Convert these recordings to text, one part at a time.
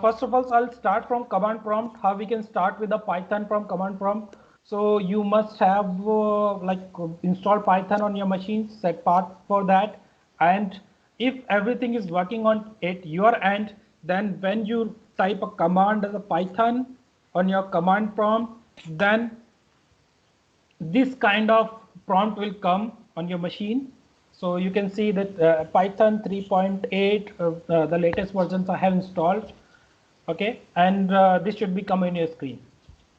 First of all, I'll start from command prompt, how we can start with the Python from command prompt. So you must have install Python on your machine, set path for that. And if everything is working on at your end, then when you type a command as a Python on your command prompt, then this kind of prompt will come on your machine. So you can see that Python 3.8, the latest versions I have installed. Okay, and this should be coming on your screen.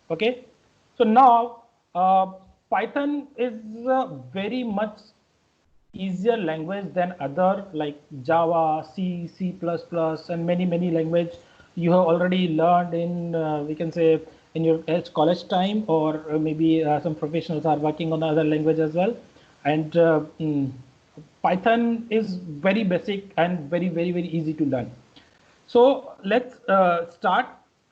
Okay, so now Python is very much easier language than other like Java, C, C++, and many language you have already learned in we can say in your college time, or maybe some professionals are working on other language as well. And Python is very basic and very easy to learn. So let's start.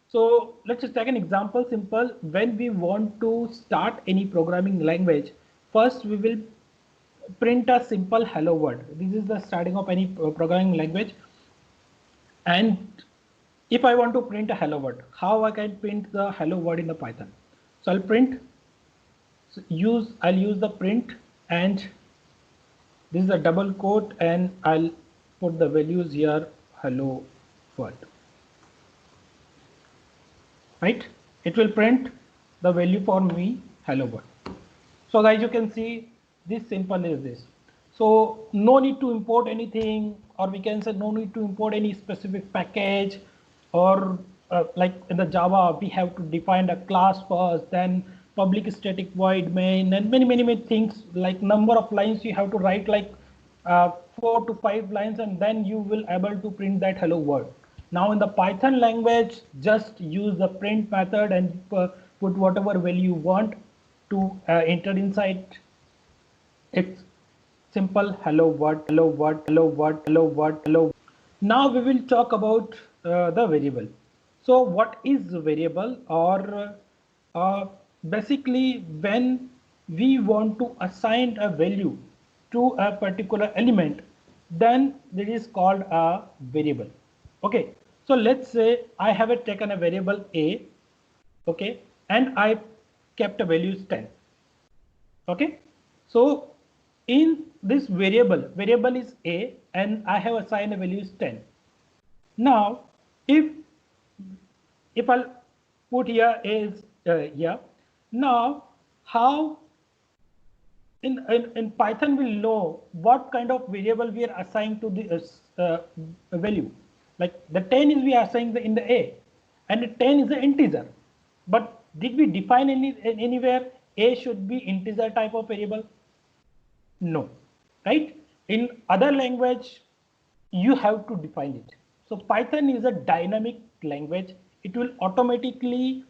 So let's just take an example, simple. When we want to start any programming language, first we will print a simple hello world. This is the starting of any programming language. And if I want to print a hello world, how I can print the hello world in the Python? So I'll print, so I'll use the print, and this is a double quote, and I'll put the values here, hello world. Right? It will print the value for me, hello world. So guys, you can see this simple is this. So no need to import anything, or we can say no need to import any specific package, or like in the Java, we have to define a class first, then public static void main, and many things, like number of lines you have to write, like 4 to 5 lines, and then you will able to print that hello world. Now in the Python language, just use the print method and put whatever value you want to enter inside. It's simple hello world, hello world, hello world, hello world, hello. Now we will talk about the variable. So what is a variable? Or basically when we want to assign a value to a particular element, then it is called a variable. Okay, so let's say I have taken a variable a, okay, and I kept a value is 10. Okay, so in this variable is a, and I have assigned a value is 10. Now if I'll put here is here, now how in Python will know what kind of variable we are assigned to the value. Like the 10 is we are assigned in the a, and the 10 is an integer. But did we define anywhere a should be integer type of variable? No, right? In other language, you have to define it. So Python is a dynamic language. It will automatically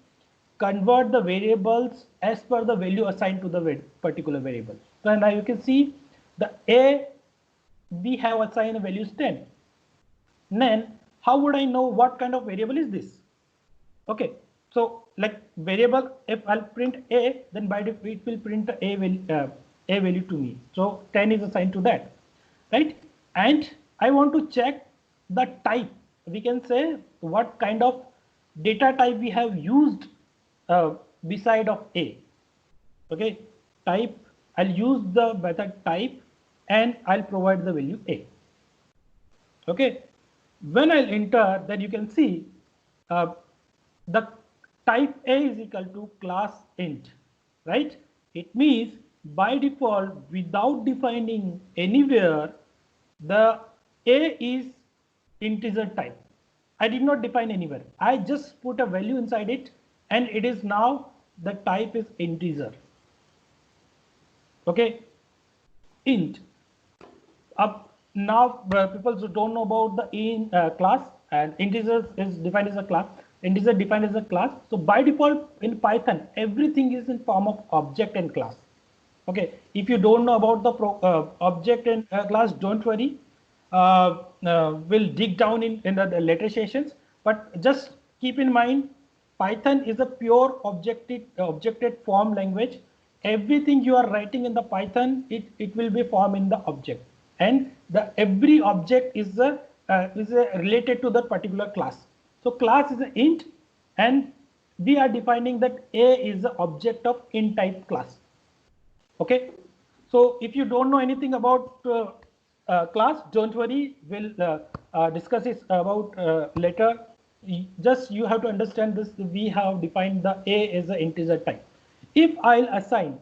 convert the variables as per the value assigned to the particular variable. So now you can see the a, we have assigned a value is 10. Then how would I know what kind of variable is this? Okay, so like variable, if I'll print a, then by default it will print a value to me. So 10 is assigned to that, right? And I want to check the type. We can say what kind of data type we have used beside of a. Okay, type, I'll use the method type, and I'll provide the value a. Okay, when I'll enter, then you can see the type a is equal to class int, right? It means by default, without defining anywhere, the a is integer type. I did not define anywhere. I just put a value inside it, and it is now the type is integer. Okay, int. Now people don't know about the class, and integer is defined as a class. Integer defined as a class. So by default in Python, everything is in form of object and class. Okay, if you don't know about the object and class, don't worry. We'll dig down in the later sessions. But just keep in mind, Python is a pure objected form language. Everything you are writing in the Python, it will be formed in the object, and the every object is related to the particular class. So class is an int, and we are defining that A is the object of int type class. Okay, so if you don't know anything about class, don't worry, we'll discuss it about later. Just you have to understand this. We have defined the A as an integer type. If I'll assign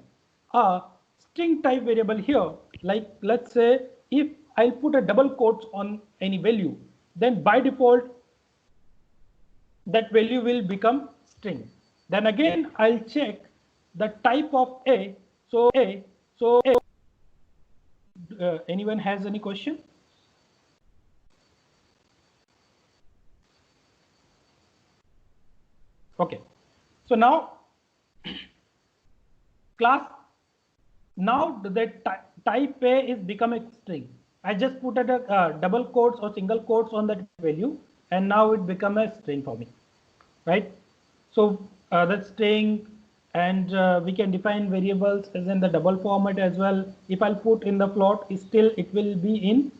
a string type variable here, like let's say if I'll put a double quotes on any value, then by default that value will become string. Then again I'll check the type of A. So anyone has any question? Okay, so now class, now the type A is become a string. I just put a double quotes or single quotes on that value, and now it become a string for me, right? So that string, and we can define variables as in the double format as well. If I'll put in the float, still it will be in.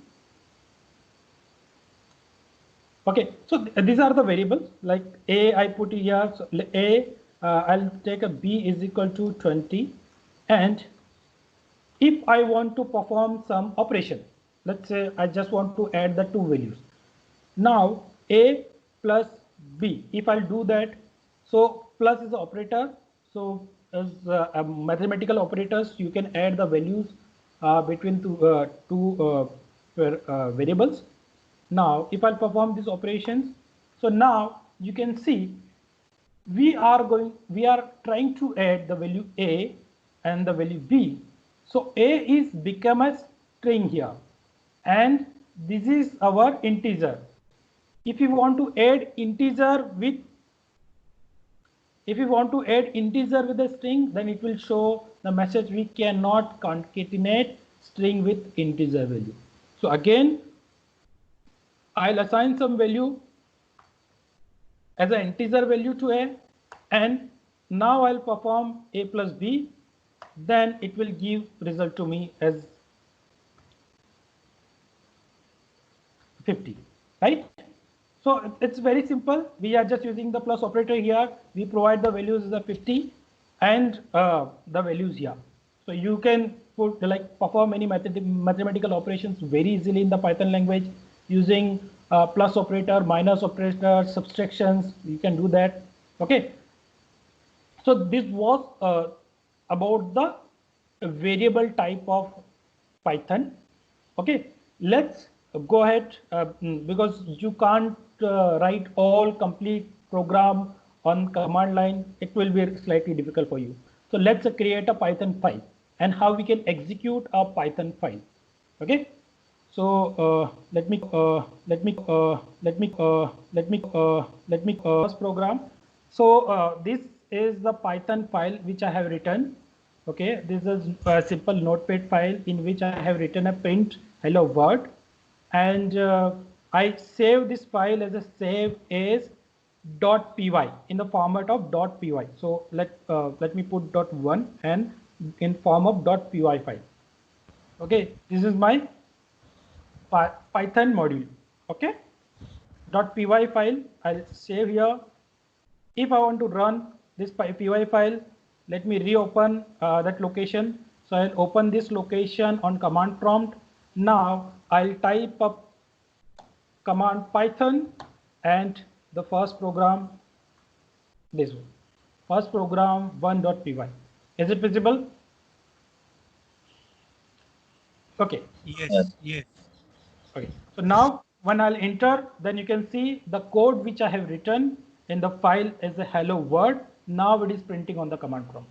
Okay, so these are the variables like A I put here. So A, I'll take a B is equal to 20, and if I want to perform some operation, let's say I just want to add the two values. Now A plus B, if I'll do that, so plus is the operator. So as mathematical operators, you can add the values between two variables. Now if I'll perform these operations, so now you can see we are trying to add the value A and the value B. So A is become a string here, and this is our integer. If you want to add integer with a string, then it will show the message we cannot concatenate string with integer value. So again, I'll assign some value as an integer value to A, and now I'll perform A plus B, then it will give result to me as 50, right? So it's very simple. We are just using the plus operator here. We provide the values as a 50 and the values here. So you can put perform any mathematical operations very easily in the Python language using plus operator, minus operator, subtractions. You can do that. Okay. So this was about the variable type of Python. Okay, let's go ahead because you can't write all complete program on command line. It will be slightly difficult for you. So let's create a Python file and how we can execute a Python file. Okay, so let me first program. So this is the Python file which I have written. Okay, this is a simple notepad file in which I have written a print hello world, and I save this file as a save as .py in the format of .py. So let me put .1 and in form of .py file. Okay, this is my Python module. Okay, .py file I'll save here. If I want to run this py file, let me reopen that location. So I'll open this location on command prompt. Now I'll type up command Python and the first program, this one, first program 1.py. Is it visible? Okay. Yes. Okay. So now when I'll enter, then you can see the code which I have written in the file as a hello world. Now it is printing on the command prompt,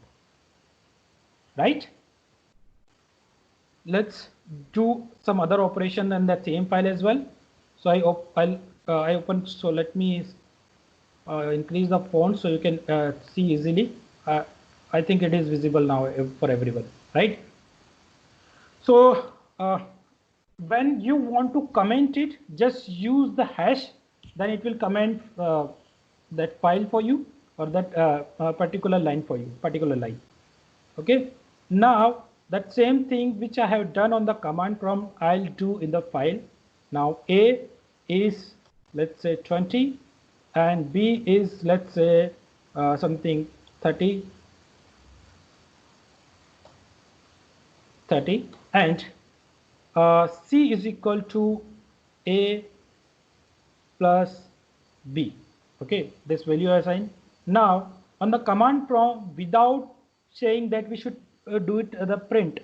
right? Let's do some other operation in that same file as well. So I open. So let me increase the font so you can see easily. I think it is visible now for everyone, right? So when you want to comment it, just use the hash, then it will comment that file for you, or that particular line for you, Okay, now that same thing which I have done on the command prompt, I'll do in the file. Now A is, let's say 20, and B is, let's say, something 30, and C is equal to A plus B. Okay, this value assigned. Now on the command prompt, without saying that we should do it the print.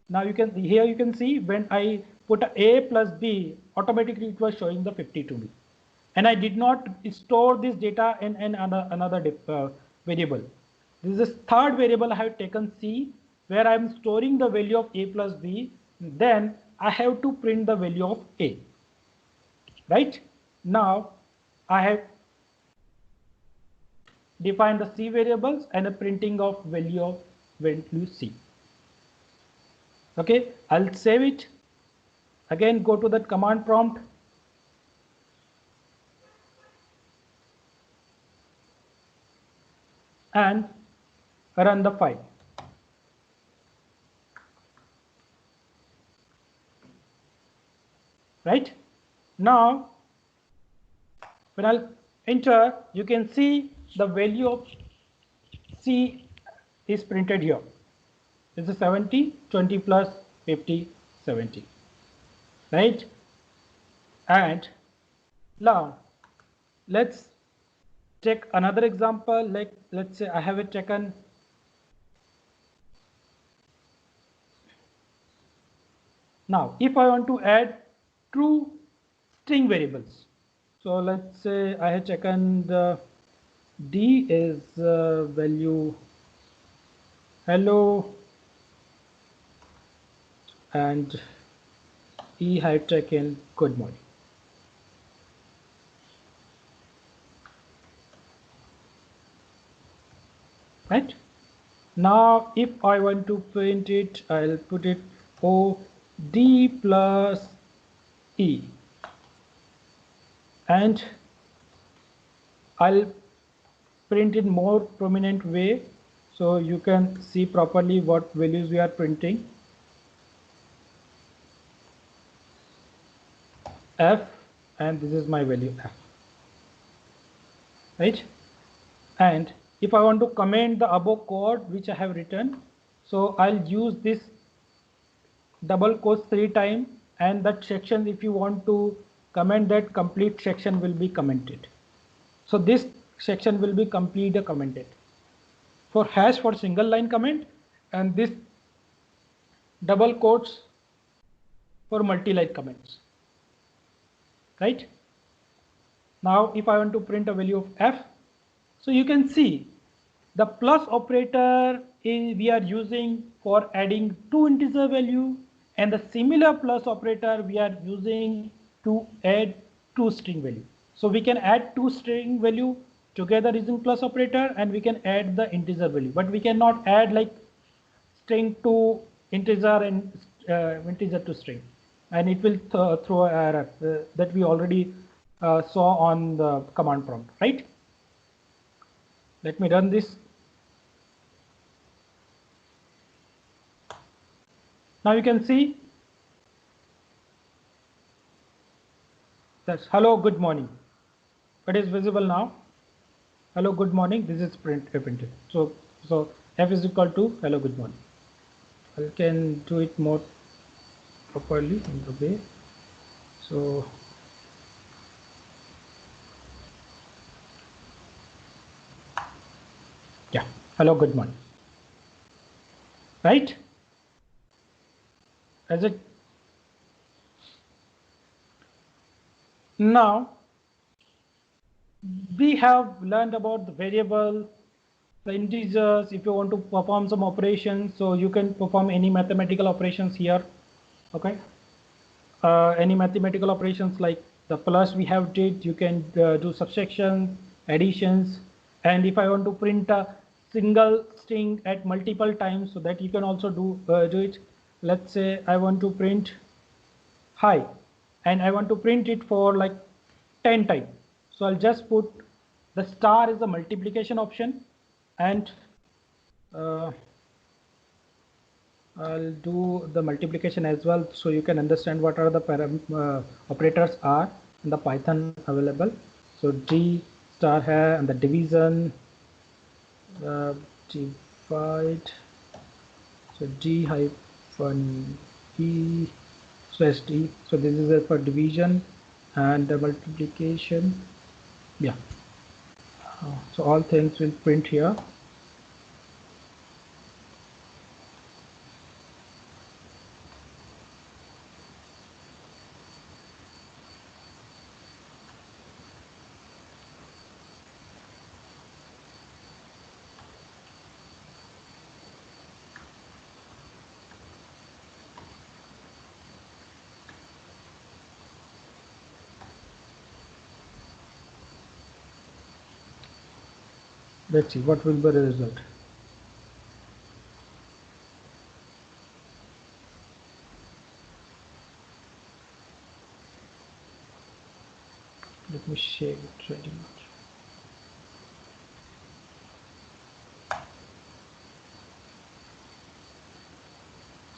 Now you can, here you can see when I put A plus B, automatically it was showing the 50 to me. And I did not store this data in another variable. This is the third variable I have taken C, where I am storing the value of A plus B. Then I have to print the value of A. Right? Now I have defined the C variables and a printing of value C. Okay, I'll save it. Again, go to that command prompt. And run the file. Right? Now, when I'll enter, you can see the value of C is printed here. It's a 70, 20 plus 50, 70. Right? And now, let's take another example. Like, let's say I have it taken. Now, if I want to add true string variables, so let's say I have taken the D is value hello, and E had taken good morning. Right? Now, if I want to print it, I'll put it O D plus E, and I'll print in more prominent way so you can see properly what values we are printing. F, and this is my value F. Right? And if I want to comment the above code which I have written, so I'll use this double quotes 3 times, and that section, if you want to comment, that complete section will be commented. So this section will be completely commented. For hash for single line comment, and this double quotes for multi-line comments. Right? Now, if I want to print a value of F, so you can see the plus operator we are using for adding 2 integer value, and the similar plus operator we are using to add 2 string value. So we can add 2 string value together using plus operator, and we can add the integer value, but we cannot add like string to integer and integer to string, and it will throw an error that we already saw on the command prompt. Right? Let me run this. Now you can see that's hello, good morning. It is visible now. Hello, good morning. This is printed. So F is equal to hello, good morning. I can do it more properly in the way. So yeah, hello, good morning. Right? As it now, we have learned about the variable, the integers. If you want to perform some operations, so you can perform any mathematical operations here. Okay, any mathematical operations like the plus we have did, you can do subtraction, additions, and if I want to print a single string at multiple times, so that you can also do it. Let's say I want to print hi, and I want to print it for like 10 times. So I'll just put the star is the multiplication option, and I'll do the multiplication as well, so you can understand what are the operators are in the Python available. So D star है and the division divide, so D hyphen E slash D. So this is it for division and the multiplication. Yeah. So all things will print here. Let's see what will be the result. Let me share it ready.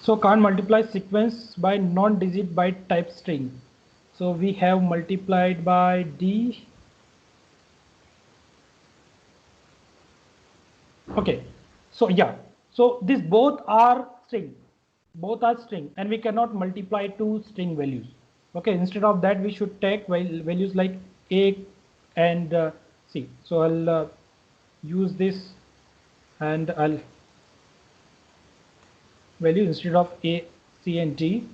So can't multiply sequence by non-digit byte type string. So we have multiplied by D. Okay, so yeah, so these both are string, and we cannot multiply two string values. Okay, instead of that we should take values like A and C. So I'll use this and I'll value instead of A, C and D.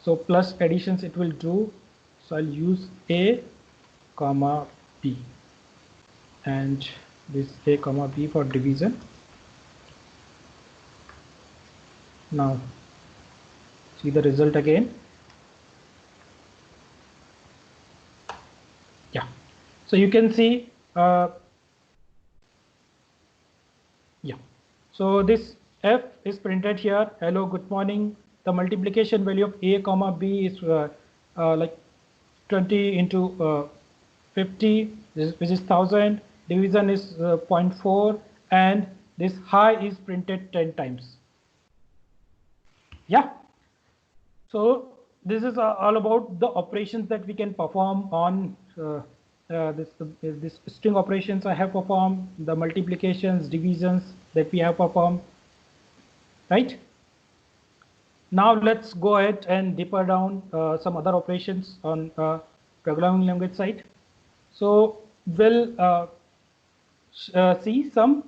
So plus additions it will do. So I'll use A comma B and this A comma B for division. Now see the result again. Yeah, so you can see yeah, so this F is printed here. Hello, good morning. The multiplication value of A comma B is like 20 into 50, which is 1000. Division is 0.4 and this high is printed 10 times. Yeah, so this is all about the operations that we can perform on this string operations I have performed, the multiplications, divisions that we have performed, right? Now let's go ahead and deeper down some other operations on programming language side. So we'll see some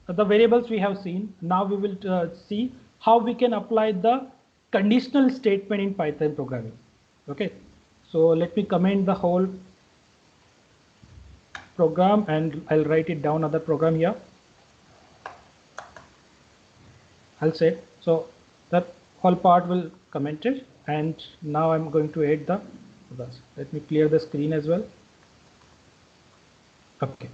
the variables we have seen. Now we will see how we can apply the conditional statement in Python programming. Okay, so let me comment the whole program and I'll write it down other program here. I'll say so that whole part will comment it, and now I'm going to add the others. Let me clear the screen as well. Okay.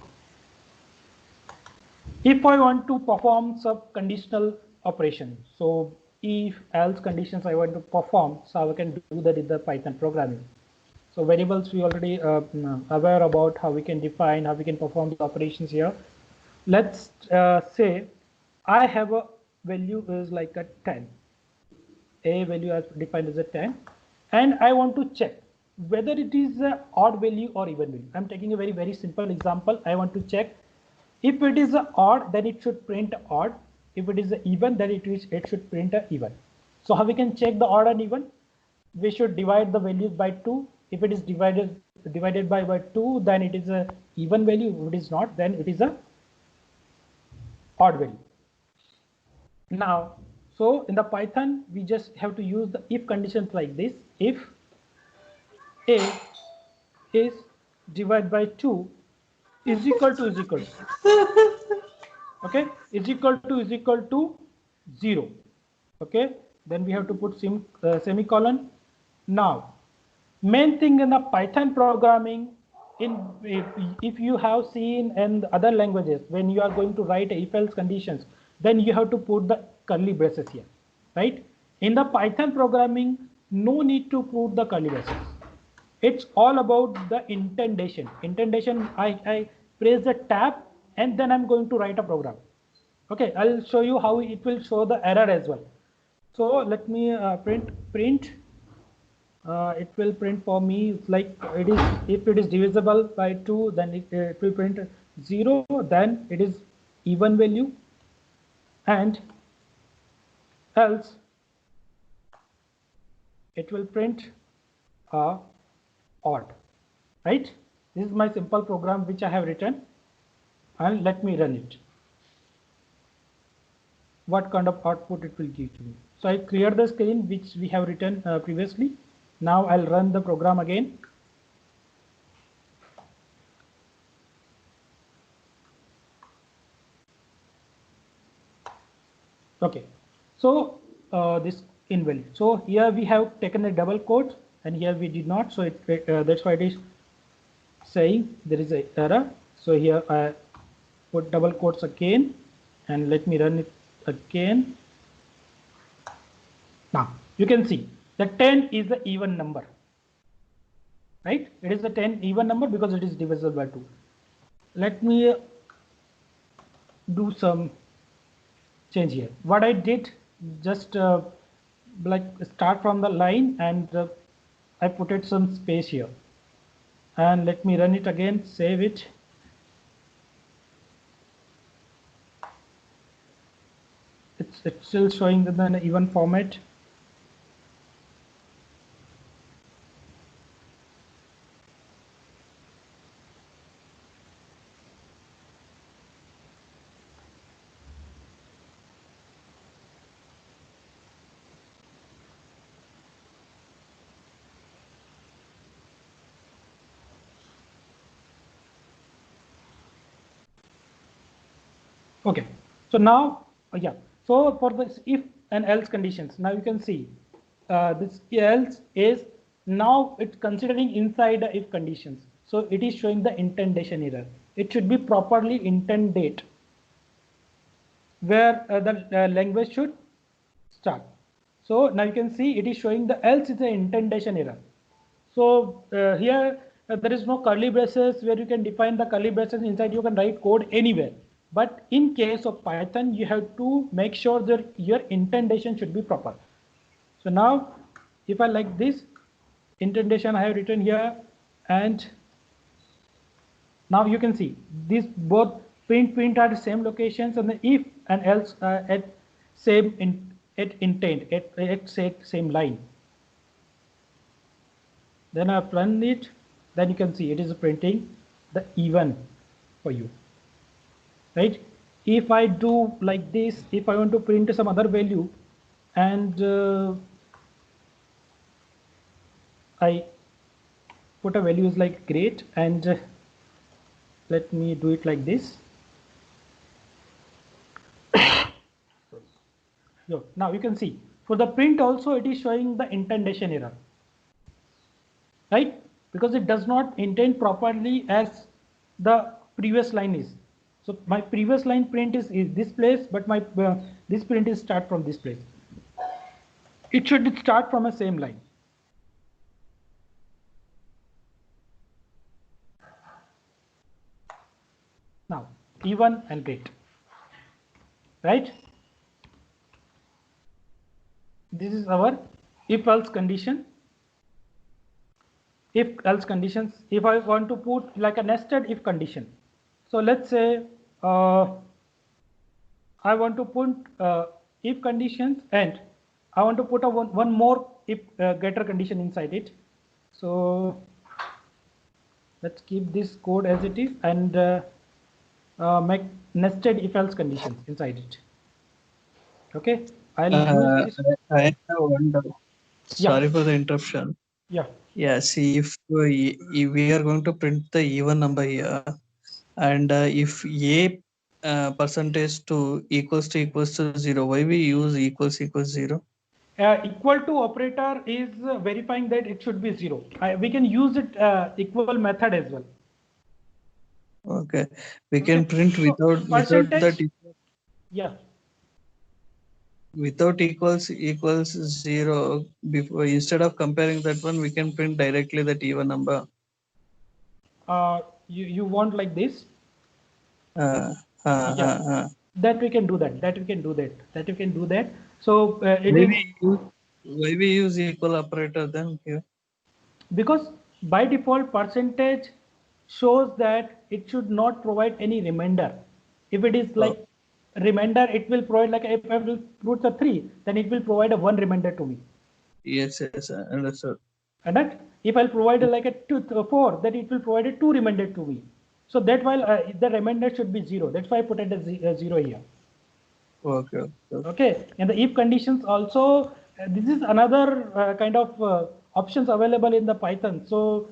If I want to perform some conditional operation, so if else conditions I want to perform, so I can do that in the Python programming. So variables we already aware about how we can define, how we can perform the operations here. Let's say I have a value is like a 10. A value as defined as a 10, and I want to check whether it is an odd value or even value. I'm taking a very simple example. I want to check if it is odd, then it should print odd. If it is even, then it should print even. So how we can check the odd and even? We should divide the values by 2. If it is divided by 2, then it is a even value. If it is not, then it is a odd value. Now, so in the Python, we just have to use the if conditions like this. If A is divided by 2 is equal to okay, is equal to 0. Okay, then we have to put semicolon. Now, main thing in the Python programming, if you have seen in other languages, when you are going to write if else conditions, then you have to put the curly braces here, right? In the Python programming, no need to put the curly braces. It's all about the indentation. I press the tab and then I'm going to write a program. Okay, I'll show you how it will show the error as well. So let me print it will print for me like it is, if it is divisible by 2, then it will print 0, then it is even value, and else it will print odd, right? This is my simple program which I have written, and let me run it. What kind of output it will give to me. So I clear the screen which we have written previously. Now I'll run the program again. Okay, so this invalid. So here we have taken a double quote, and here we did not. So that's why it is saying there is a error. So here I put double quotes again, and let me run it again. Now you can see the 10 is the even number, right? It is the 10 even number because it is divisible by 2. Let me do some change here. What I did, just like start from the line, and I put it some space here, and let me run it again, save it. It's still showing the even format. Okay, so now yeah, so for this if and else conditions, now you can see this else is now it's considering inside the if conditions, so it is showing the indentation error. It should be properly indentate where the language should start. So now you can see it is showing the else is an indentation error. So here there is no curly braces where you can define the curly braces inside. You can write code anywhere. But in case of Python, you have to make sure that your indentation should be proper. So now if I like this indentation I have written here, and now you can see these both print are the same locations, and the if and else at same intent at same line. Then I've run it, then you can see it is printing the even for you, right? If I do like this, if I want to print some other value, and I put a value is like great, and let me do it like this. So now you can see for the print also it is showing the indentation error, right? Because it does not indent properly as the previous line is. So my previous line print is this place, but my this print is start from this place. It should start from a same line. Now even and great, right? This is our if else condition. If else conditions, if I want to put like a nested if condition, so let's say I want to put if conditions, and I want to put a one more if getter condition inside it. So let's keep this code as it is, and make nested if else conditions inside it. Okay, I'll use this. I have one doubt. Yeah. Sorry for the interruption. Yeah. Yeah, see, if we are going to print the even number here, and if a percentage to equals to 0, why we use equals 0? Equal to operator is verifying that it should be 0. We can use it equal method as well. Okay, we can print So without that. Yeah. Without equals 0 before, instead of comparing that one, we can print directly that even number. You want like this? Yeah. That we can do that. That we can do that. So it maybe is. Why we use equal operator then here? Because by default percentage shows that it should not provide any remainder. If it is Oh, like remainder, it will provide, like if I will put a 3, then it will provide a 1 remainder to me. yes, I understood. And that if I'll provide like a 4, then it will provide a 2 remainder to me. So that while the remainder should be 0. That's why I put it as 0 here. Okay. Okay, and the if conditions also, this is another kind of options available in the Python. So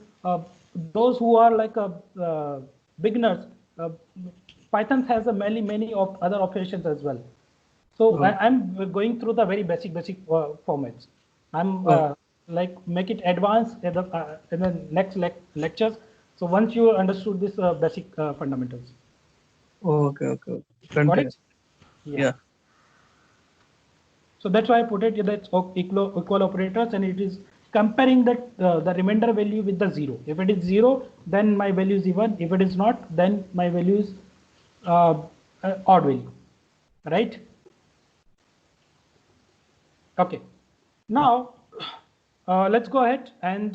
those who are like beginners, uh, Python has a many of other operations as well. So Oh, I'm going through the very basic formats. I'm oh, like make it advanced in the next lectures. So once you understood this basic fundamentals, okay. got Continue. it? Yeah. Yeah. So that's why I put it that equal operators, and it is comparing the remainder value with the 0. If it is 0, then my value is even. If it is not, then my value is odd value, right? Okay. Now let's go ahead and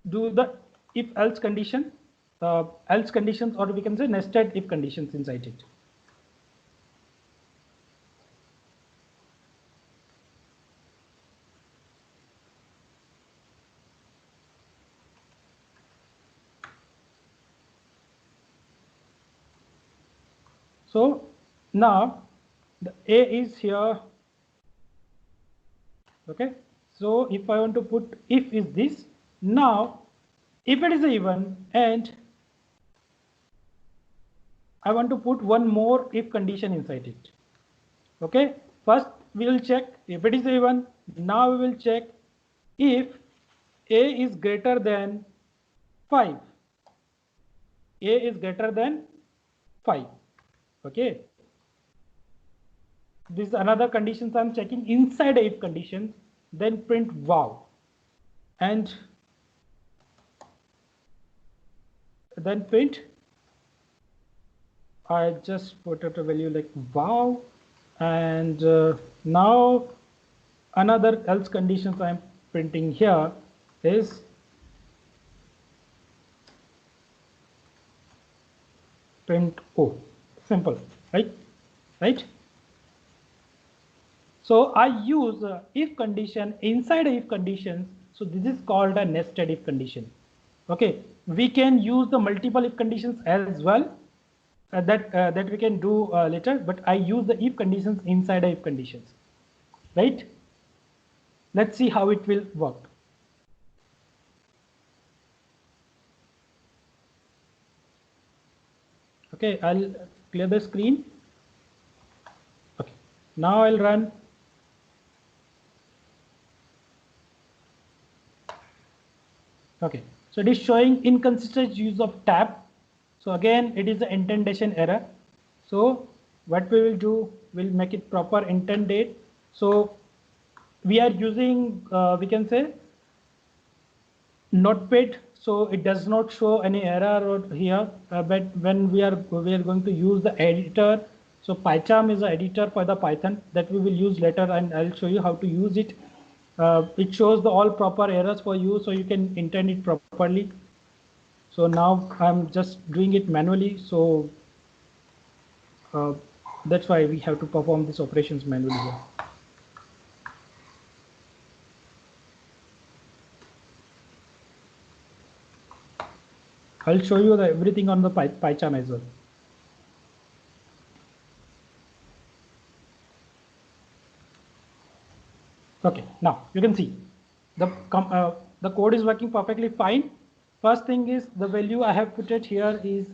do the if else condition, else conditions, or we can say nested if conditions inside it. So now the A is here. Okay, so if I want to put if is this, now if it is even, and I want to put one more if condition inside it. Okay, first we will check if it is even. Now we will check if A is greater than 5. A is greater than 5. Okay, this is another conditions I'm checking inside if conditions. Then print wow, and then print, I just put out a value like wow, and now another else conditions I'm printing here is print O. Simple, right? Right? So I use if condition inside if conditions. So this is called a nested if condition. Okay, we can use the multiple if conditions as well. That we can do later, but I use the if conditions inside if conditions, right? Let's see how it will work. Okay, I'll clear the screen. Okay, now I'll run. Okay, so it is showing inconsistent use of tab. So again, it is the indentation error. So what we will do, we'll make it proper indented. So we are using, we can say, Notepad, so it does not show any error or here. But when we are going to use the editor, so PyCharm is the editor for the Python that we will use later, and I'll show you how to use it. It shows the all proper errors for you, so you can intend it properly. So now I'm just doing it manually, so uh, that's why we have to perform these operations manually here. I'll show you everything on the PyCharm as well. Okay, now you can see the code is working perfectly fine. First thing is the value I have put it here is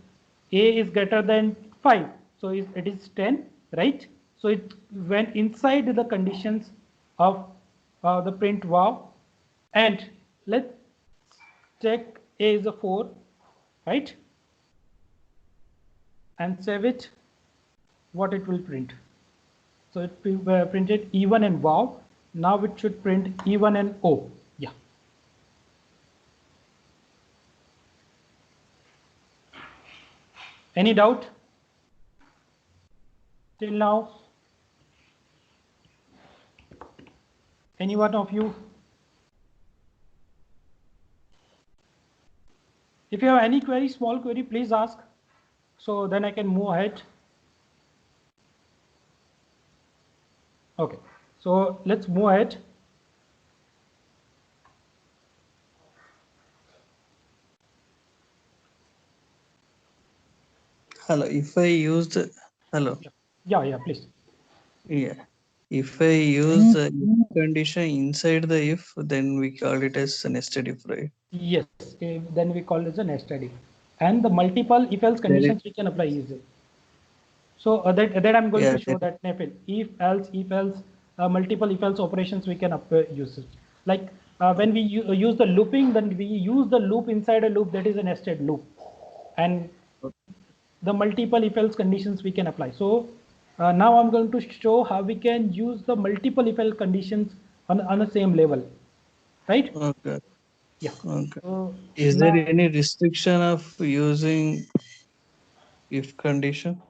A is greater than 5. So it is 10, right? So it went inside the conditions of the print wow. And let's check A is a 4, right? And save it, what it will print. So it printed even and wow. Now it should print even and O. Yeah. Any doubt till now? Any one of you? If you have any query, small query, please ask. So then I can move ahead. Okay, so let's move ahead. Hello, if I used, hello, Yeah, please. yeah. If I use the if condition inside the if, then we call it as a nested if, right? Yes, then we call it as a nested if. And the multiple if else conditions we can apply easily. So that I'm going Yeah, to show that if else, multiple if else operations we can use it. Like when we use the looping, then we use the loop inside a loop, that is a nested loop. And the multiple if else conditions we can apply. So now I'm going to show how we can use the multiple if else conditions on the same level, right? okay. Yeah. Okay. So Is there now any restriction of using if condition?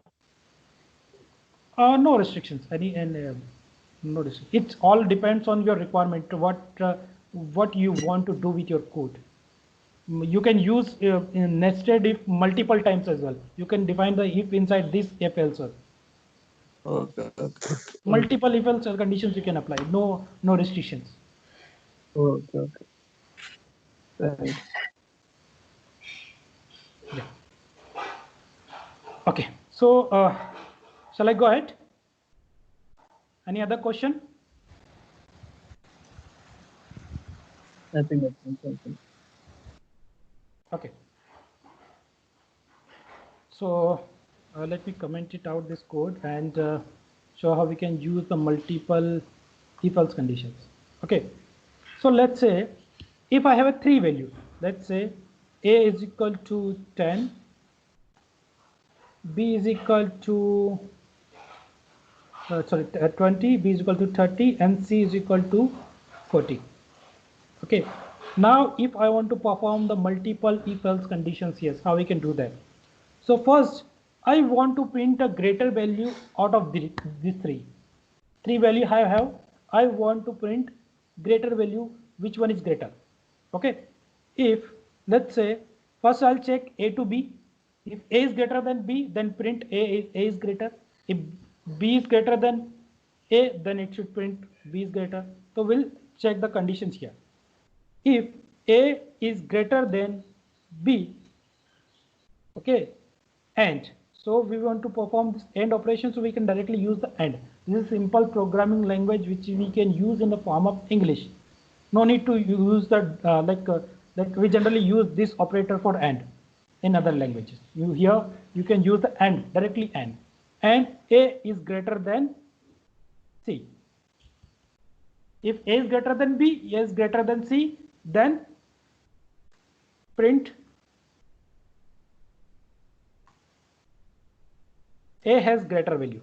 no restrictions. No restrictions. It all depends on your requirement. What you want to do with your code. You can use nested if multiple times as well. You can define the if inside this if else. Okay, okay, Multiple if else conditions you can apply. No restrictions. okay, okay. Right. Yeah. Okay. So shall I go ahead? Any other question? I think that's okay. Okay. So let me comment it out this code and show how we can use the multiple if else conditions. Okay. So let's say if I have a three values, let's say a is equal to 10, b is equal to 20, b is equal to 30, and c is equal to 40. Okay. Now if I want to perform the multiple if else conditions, yes, how we can do that? So first, I want to print a greater value out of these three value I have. I want to print greater value. Which one is greater? Okay. If let's say first I'll check A to B. If A is greater than B, then print A is greater. If B is greater than A, then it should print B is greater. So we'll check the conditions here. If A is greater than B, okay, and so we want to perform this AND operation, so we can directly use the AND. This is simple programming language which we can use in the form of English. No need to use the like we generally use this operator for AND in other languages. You can use the AND, directly AND, and A is greater than C. If A is greater than B, A is greater than C, then print A has greater value,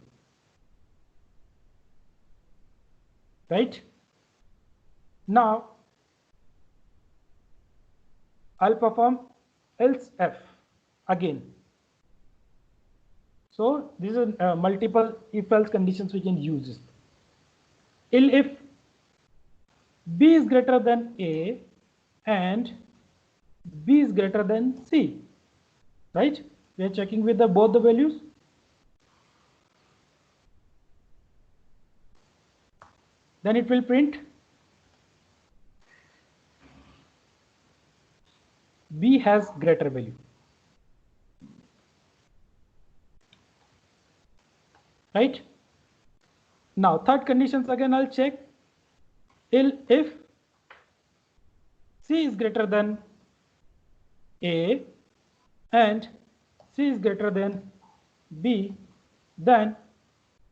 right? Now I'll perform else F again. So these are multiple if else conditions we can use. If B is greater than A and B is greater than C, right? We are checking with both the values. Then it will print B has greater value, right? Now third conditions again I'll check. If C is greater than A and C is greater than B, then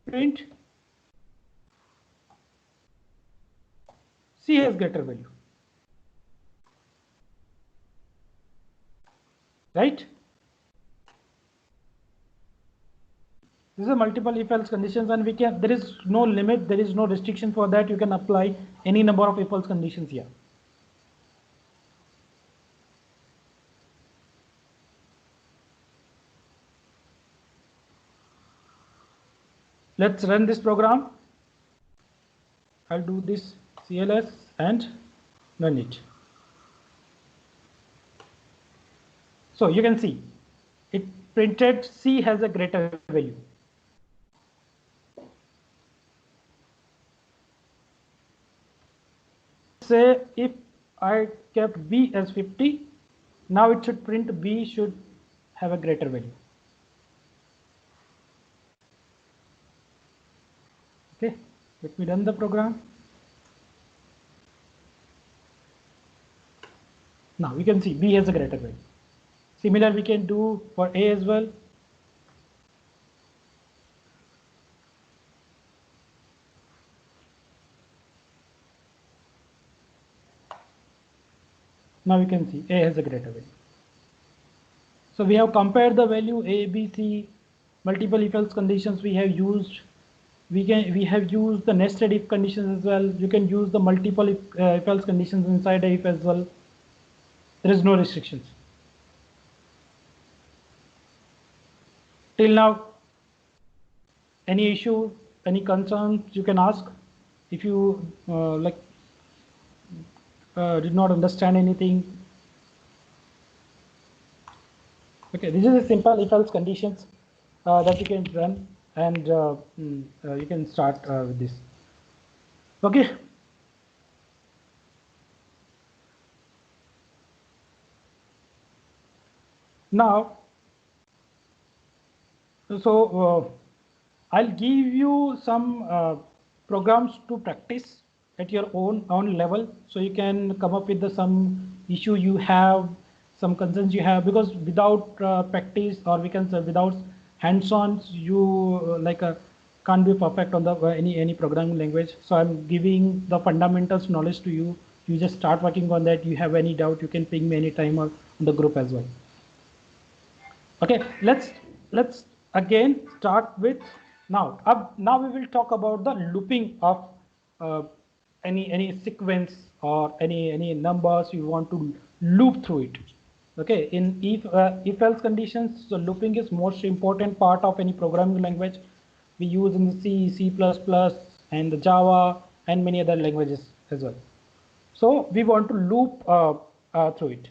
print C has greater value, right? These are multiple if else conditions, and there is no limit, there is no restriction for that. You can apply any number of if else conditions here. Let's run this program. I'll do this CLS and run it. So you can see it printed C has a greater value. Say if I kept B as 50, now it should print B should have a greater value. Okay, let me run the program. Now we can see B has a greater value. Similar we can do for A as well. Now you can see A has a greater value. So we have compared the value A, B, C, multiple if else conditions we have used. We have used the nested if conditions as well. You can use the multiple if else conditions inside a if as well. There is no restrictions. Till now, any issue, any concerns you can ask. If you did not understand anything. Okay, this is a simple if else conditions that you can run, and you can start with this. Okay. Now, so I'll give you some programs to practice at your own level, so you can come up with some issue you have, some concerns you have, because without practice, or we can say without hands-on, you can't be perfect on the any programming language. So I'm giving the fundamentals knowledge to you. You just start working on that. You have any doubt, you can ping me anytime on the group as well. Okay, let's again start with now. Now we will talk about the looping of any sequence or any numbers you want to loop through it. Okay, in if else conditions, so looping is most important part of any programming language. We use in the C, C++, and the Java, and many other languages as well. So we want to loop through it.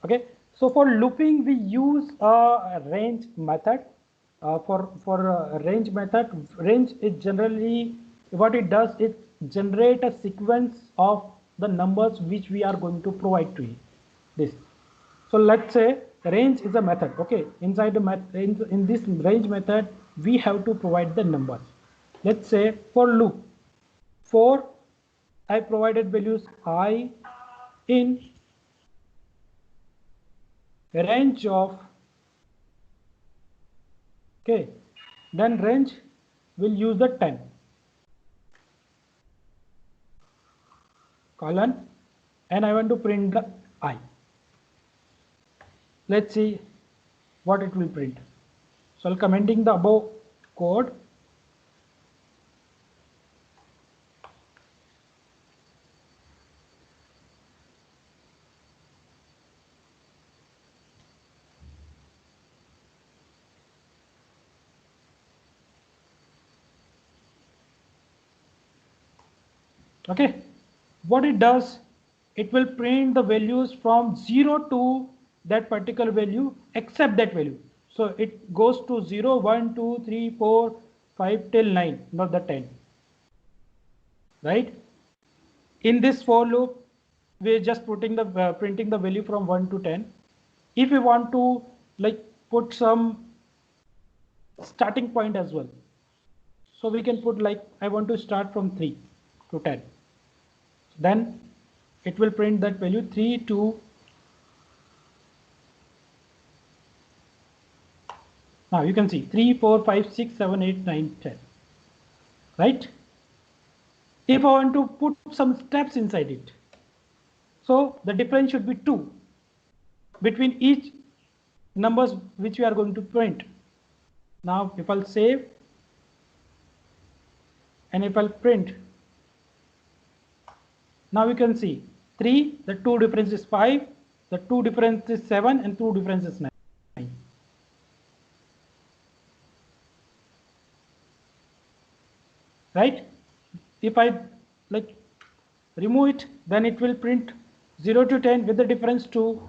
Okay, so for looping we use a range method. For range method, range is generally what it does, it generate a sequence of the numbers which we are going to provide to you. This. So let's say range is a method. Okay, inside the in this range method we have to provide the numbers. Let's say for loop, for I provided values I in range of, okay, then range will use the 10 colon, and I want to print the I. Let's see what it will print. So I'll commenting the above code. Okay, what it does, it will print the values from 0 to that particular value except that value. So it goes to 0, 1, 2, 3, 4, 5 till 9, not the 10. Right? In this for loop, we're just putting the printing the value from 1 to 10. If we want to put some starting point as well, so we can put I want to start from 3 to 10. Then it will print that value 3 to, now you can see 3, 4, 5, 6, 7, 8, 9, 10. Right? If I want to put some steps inside it, so the difference should be 2 between each numbers which we are going to print. Now if I'll save and if I'll print, now we can see 3, the 2 difference is 5, the 2 difference is 7, and 2 difference is 9. Right? If I remove it, then it will print 0 to 10 with the difference 2.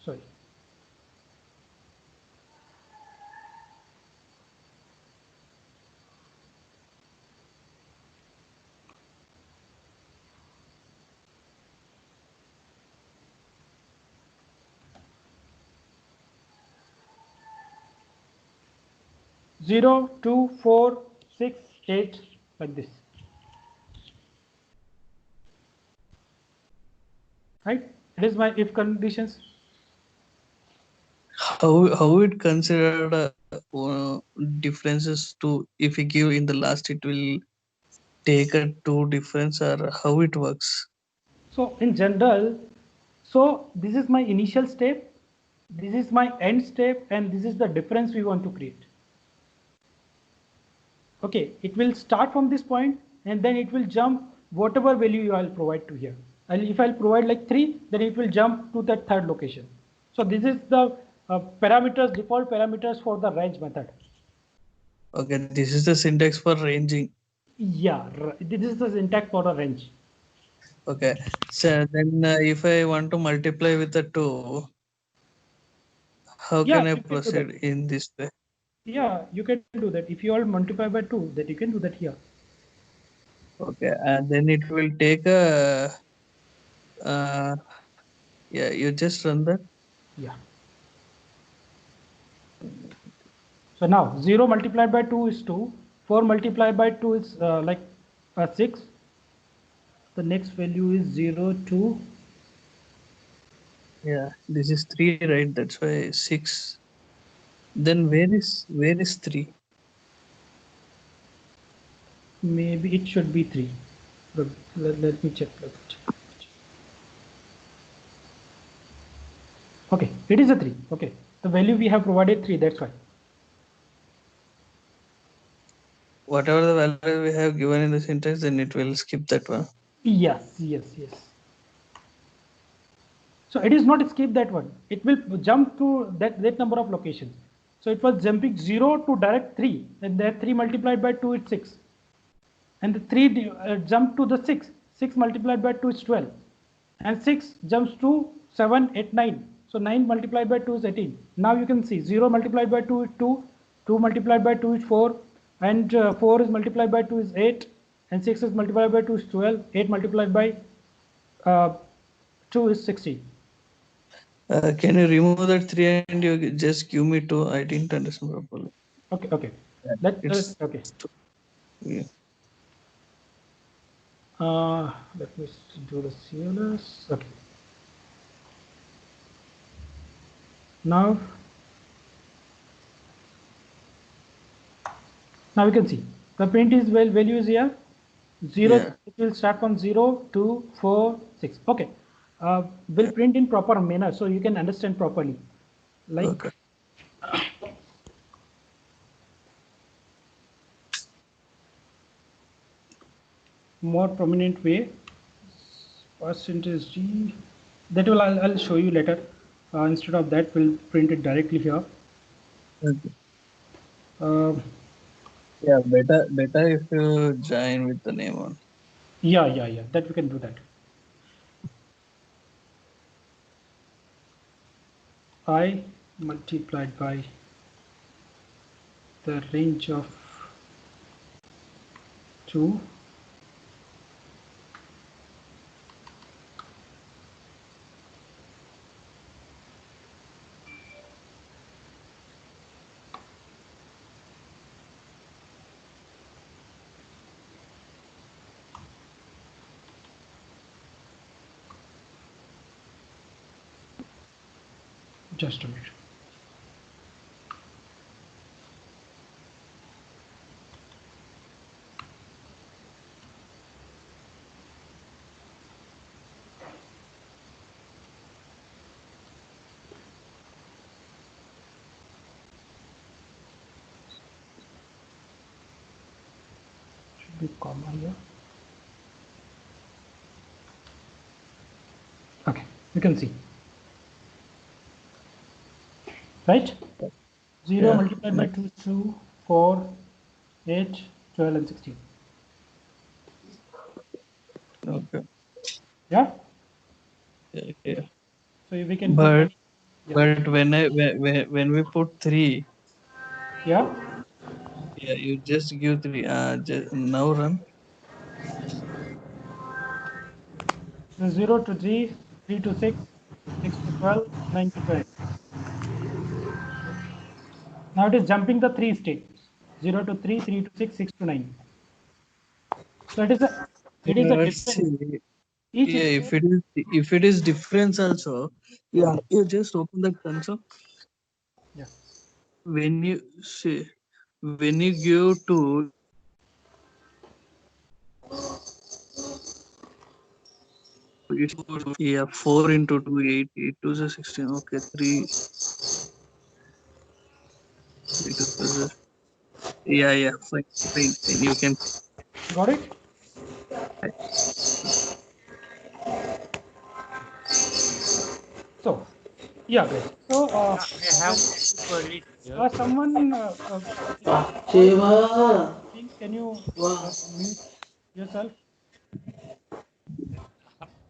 Sorry. Zero, 2, 4, 6, 8, like this. Right? It is my if conditions. How it considered differences to, if we give in the last, it will take a two difference, or how it works? So in general, so this is my initial step, this is my end step, and this is the difference we want to create. Okay, it will start from this point and then it will jump whatever value I'll provide to here. And if I'll provide like 3, then it will jump to that third location. So this is the parameters, default parameters for the range method. Okay, this is the syntax for ranging. Yeah, this is the syntax for a range. Okay, so then if I want to multiply with the 2, how Yeah, can I you can do that. proceed in this way? Yeah, you can do that. If you all multiply by 2, that you can do that here. Okay, and then it will take a, yeah, you just run that. Yeah. So now 0 multiplied by 2 is 2. 4 multiplied by 2 is 6. The next value is 0, 2. Yeah, this is 3, right? That's why 6. Then where is 3? Maybe it should be 3. Let me check. Okay, it is a 3. Okay, the value we have provided 3, that's why. Whatever the value we have given in the syntax, then it will skip that one. Yes. So it is not skip that one. It will jump to that number of locations. So it was jumping 0 to direct 3, and that 3 multiplied by 2 is 6. And the 3 jump to the 6. 6 multiplied by 2 is 12. And 6 jumps to 7, 8, 9. So 9 multiplied by 2 is 18. Now you can see 0 multiplied by 2 is 2. 2 multiplied by 2 is 4. And 4 is multiplied by 2 is 8. And 6 is multiplied by 2 is 12. 8 multiplied by 2 is 16. Can you remove that 3 and you just give me 2? I didn't understand properly. Okay. Yeah, it's Okay. yeah. Let me do the CLS. Okay. Now we can see the print is value is here 0. Yeah. It will start from 0, 2, 4, 6. Okay, will print in proper manner so you can understand properly, like Okay. more prominent way. Percentage G, that will I'll show you later. Instead of that, we'll print it directly here. Okay. uh, Yeah, better if you join with the name on. yeah, that we can do that. I multiplied by the range of 2 just a minute. Should be comma here. Okay, you can see, right? 0 Yeah. multiplied by 2 is 2, 4, 8, 12, and 16. Okay. Yeah. Yeah. So we can put But any. Yeah. but when we put 3, Yeah. yeah, you just give 3. Just now run. So 0 to 3, 3 to 6, 6 to 12, 9 to 12. Now it is jumping the 3 states. 0 to 3, 3 to 6, 6 to 9. So it is a Let's difference. see. Each Yeah, state. if it is difference also, yeah, you just open the console. Yeah. When you see, when you give to, it's yeah 4 into 2, 8, 8 to the 16. Okay, 3. 3 to the, yeah, fine, fine, fine. You can. Got it? So, yeah, guys. So, Yeah, I have two queries here. someone, your voice is Shiva. coming. Can you mute yourself?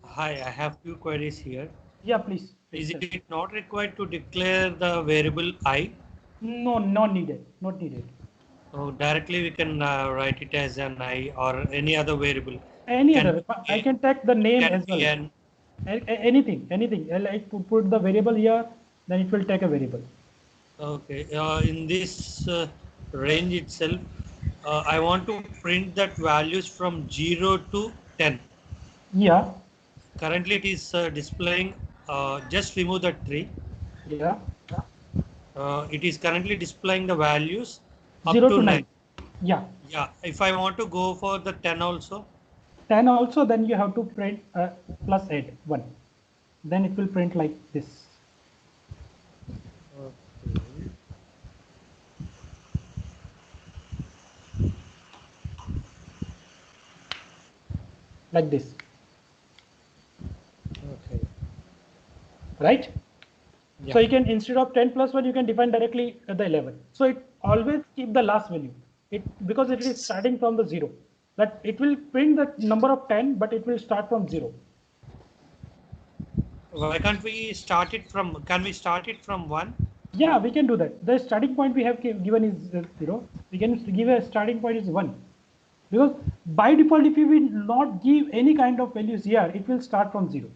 Hi, I have few queries here. Yeah, please. Please Is tell. it not required to declare the variable I? No, not needed. Not needed. So directly we can write it as an I or any other variable. Any Can other. be I a, can take the it name can as be well. an. Anything, anything. I like to put the variable here, then it will take a variable. Okay, in this range itself, I want to print that values from 0 to 10. Yeah, Currently it is displaying, just remove that tree. yeah. It is currently displaying the values up 0 to to 9. 9. Yeah. Yeah, if I want to go for the 10 also, 10 also, then you have to print plus add 1. Then it will print like this. okay. Like this. Okay. Right? Yeah. So you can, instead of 10 plus 1, you can define directly the 11. So it always keep the last value. Because it is starting from the 0. That it will print the number of 10, but it will start from 0. Why can't we start it from? Can we start it from 1? Yeah, we can do that. The starting point we have given is 0. We can give a starting point is 1. Because by default, if you will not give any kind of values here, it will start from 0.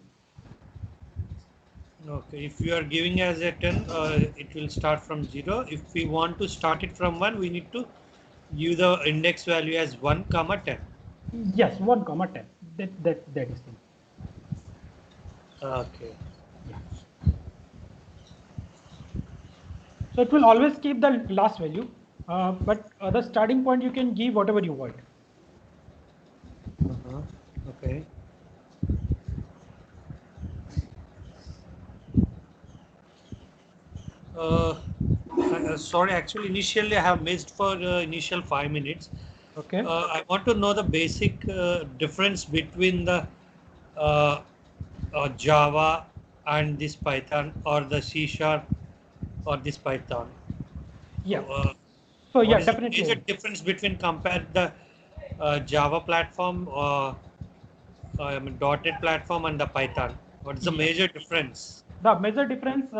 Okay. If you are giving as a 10, it will start from 0. If we want to start it from 1, we need to give the index value as 1 comma 10. Yes, 1 comma 10. That is thing. Okay. Yeah. So it will always keep the last value, but the starting point you can give whatever you want. Uh-huh. Okay. Uh, sorry, actually, initially I have missed for initial 5 minutes. Okay. I want to know the basic difference between the uh, Java and this Python, or the C Sharp or this Python. Yeah. So, So what yeah, is the definitely. major difference between compare the Java platform or .NET platform and the Python? What is the Yeah. major difference? The major difference,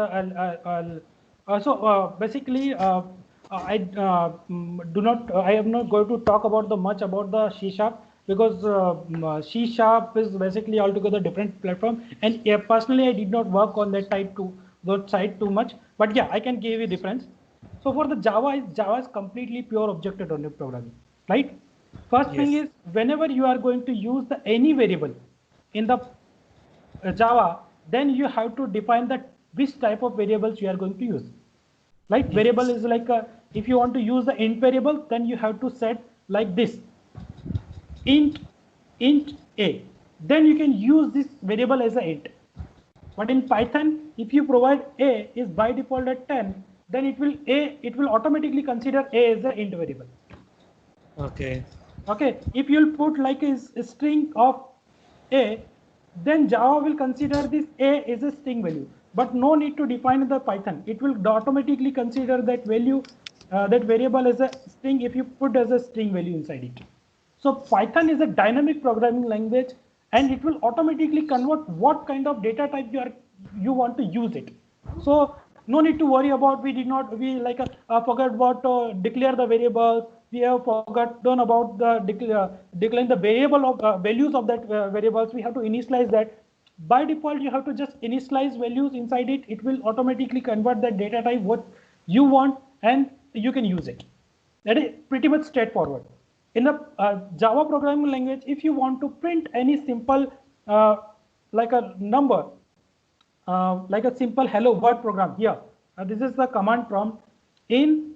basically, do not. I am not going to talk about the much about the C Sharp, because C Sharp is basically altogether different platform. And yeah, personally, I did not work on that side too much. But yeah, I can give you difference. So for the Java is completely pure object-oriented programming, right? First thing Yes. is, whenever you are going to use the any variable in the Java, then you have to define that which type of variables you are going to use. Like variable is like if you want to use the int variable, then you have to set like this int int a. Then you can use this variable as a int. But in Python, if you provide a is by default at 10, then it will automatically consider a as the int variable. Okay. Okay, if you'll put like a string of a, then Java will consider this a as a string value, but no need to define the Python. It will automatically consider that value that variable as a string if you put as a string value inside it. So Python is a dynamic programming language, and it will automatically convert what kind of data type you want to use it. So no need to worry about we forgot about declare the variables. We have forgotten about the declaring the variable of values of that variables. We have to initialize that. By default, you have to just initialize values inside it. It will automatically convert that data type what you want, and you can use it. That is pretty much straightforward. In the Java programming language, if you want to print any simple like a number, like a simple hello world program here, this is the command prompt. In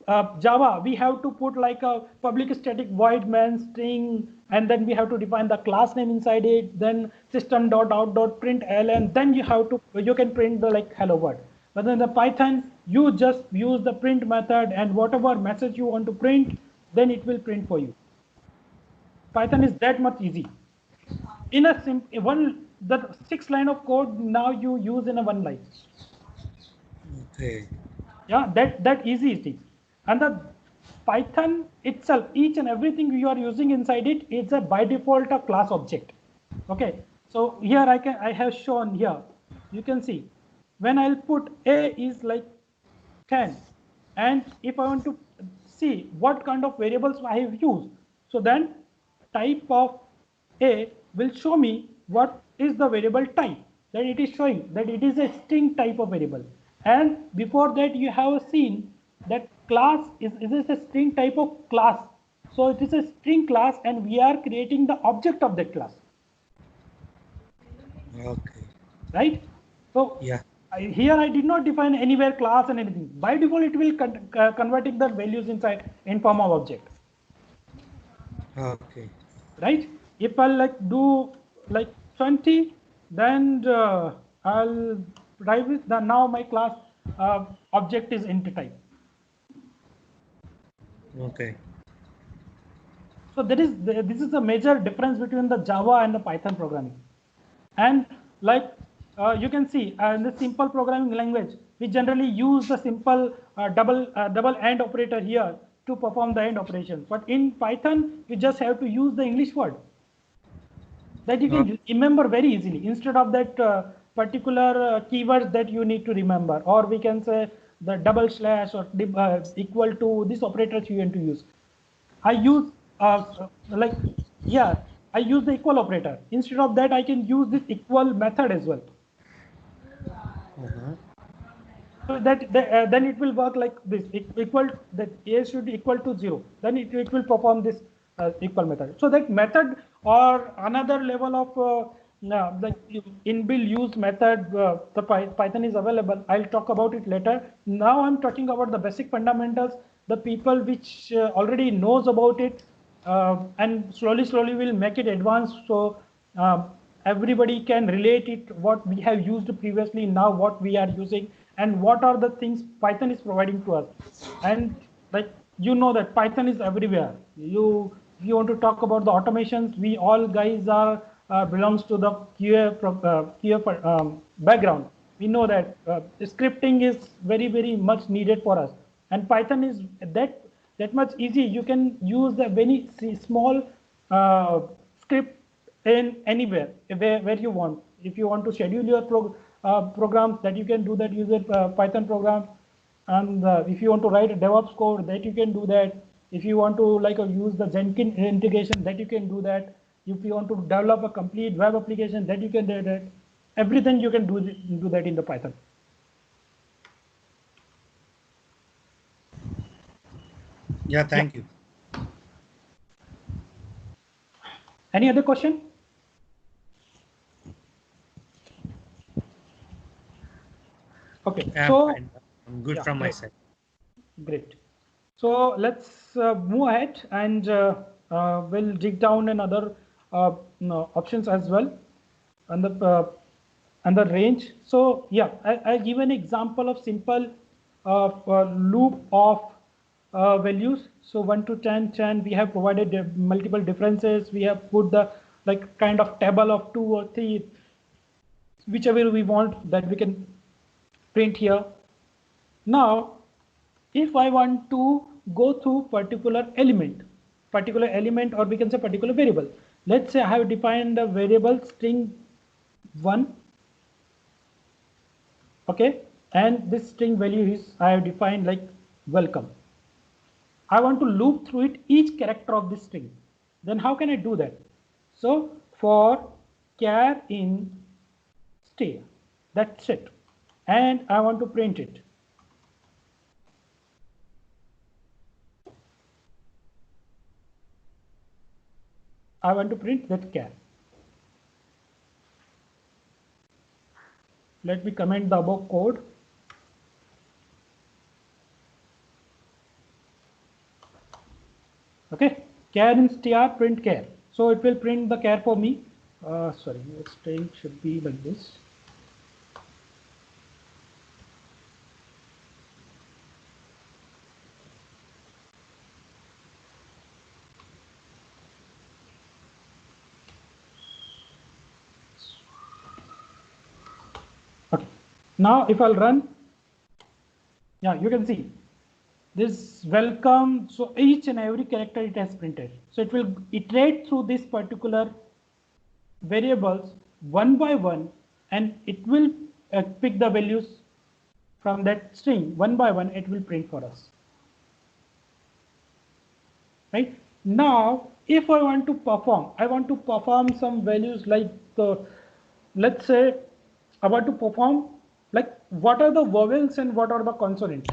Java, we have to put like a public static void main string, and then we have to define the class name inside it, then system.out.println, then you can print the like hello world. But in the Python, you just use the print method, and whatever message you want to print, then it will print for you. Python is that much easy. In a the 6 line of code now you use in a 1 line. Okay. Yeah, that easy it is. And the Python itself, each and everything you are using inside it, it's a by default a class object. Okay, so here I have shown here. You can see when I'll put a is like 10, and if I want to see what kind of variables I have used, so then type of a will show me what is the variable type. Then it is showing that it is a string type of variable. And before that you have seen that class is a string type of class. So it is a string class, and we are creating the object of that class. Okay. Right? So yeah. Here I did not define anywhere class and anything. By default, it will converting the values inside in form of object. Okay. Right? If I'll like do like 20, then I'll write with the now my class object is int type. Okay. So this is a major difference between the Java and the Python programming. And like you can see in the simple programming language, we generally use the simple double AND operator here to perform the AND operation. But in Python, you just have to use the English word that you can remember very easily instead of that particular keywords that you need to remember, or we can say the double slash or equal to this operators you want to use. I use I use the equal operator. Instead of that, I can use this equal method as well. So that then it will work like this: equal that a should equal to 0. Then it will perform this equal method. So that method or another level of the inbuilt use method, the Python is available. I'll talk about it later. Now I'm talking about the basic fundamentals. The people which already knows about it and slowly will make it advanced. So everybody can relate it what we have used previously, now what we are using, and what are the things Python is providing to us. And like you know that Python is everywhere. If you want to talk about the automations, we all guys are belongs to the QA background. We know that scripting is very much needed for us, and Python is that much easy. You can use the very small script in anywhere where you want. If you want to schedule your programs, that you can do that using Python program. And if you want to write a DevOps code, that you can do that. If you want to use the Jenkins integration, that you can do that. If you want to develop a complete web application, that you can do that. Everything you can do that in the Python. Yeah, thank you. Any other question? Okay, I'm good from my side. Great. So let's move ahead, and we'll dig down in other options as well, and the range. So yeah, I'll give an example of simple loop of values. So 1 to 10, we have provided multiple differences. We have put the kind of table of 2 or 3, whichever we want, that we can print here. Now if I want to go through particular element, or we can say particular variable. Let's say I have defined a variable string 1, okay, and this string value is I have defined like welcome. I want to loop through it each character of this string. Then how can I do that? So for char in stay, that's it, and I want to print it. I want to print that char. Let me comment the above code. Okay, char in str print char. So it will print the char for me. Sorry, the string should be like this. Okay, now if I'll run, yeah, you can see this welcome. So each and every character it has printed. So it will iterate through this particular variables one by one, and it will pick the values from that string one by one. It will print for us. Right now, if I want to perform some values like let's say I want to perform like what are the vowels and what are the consonants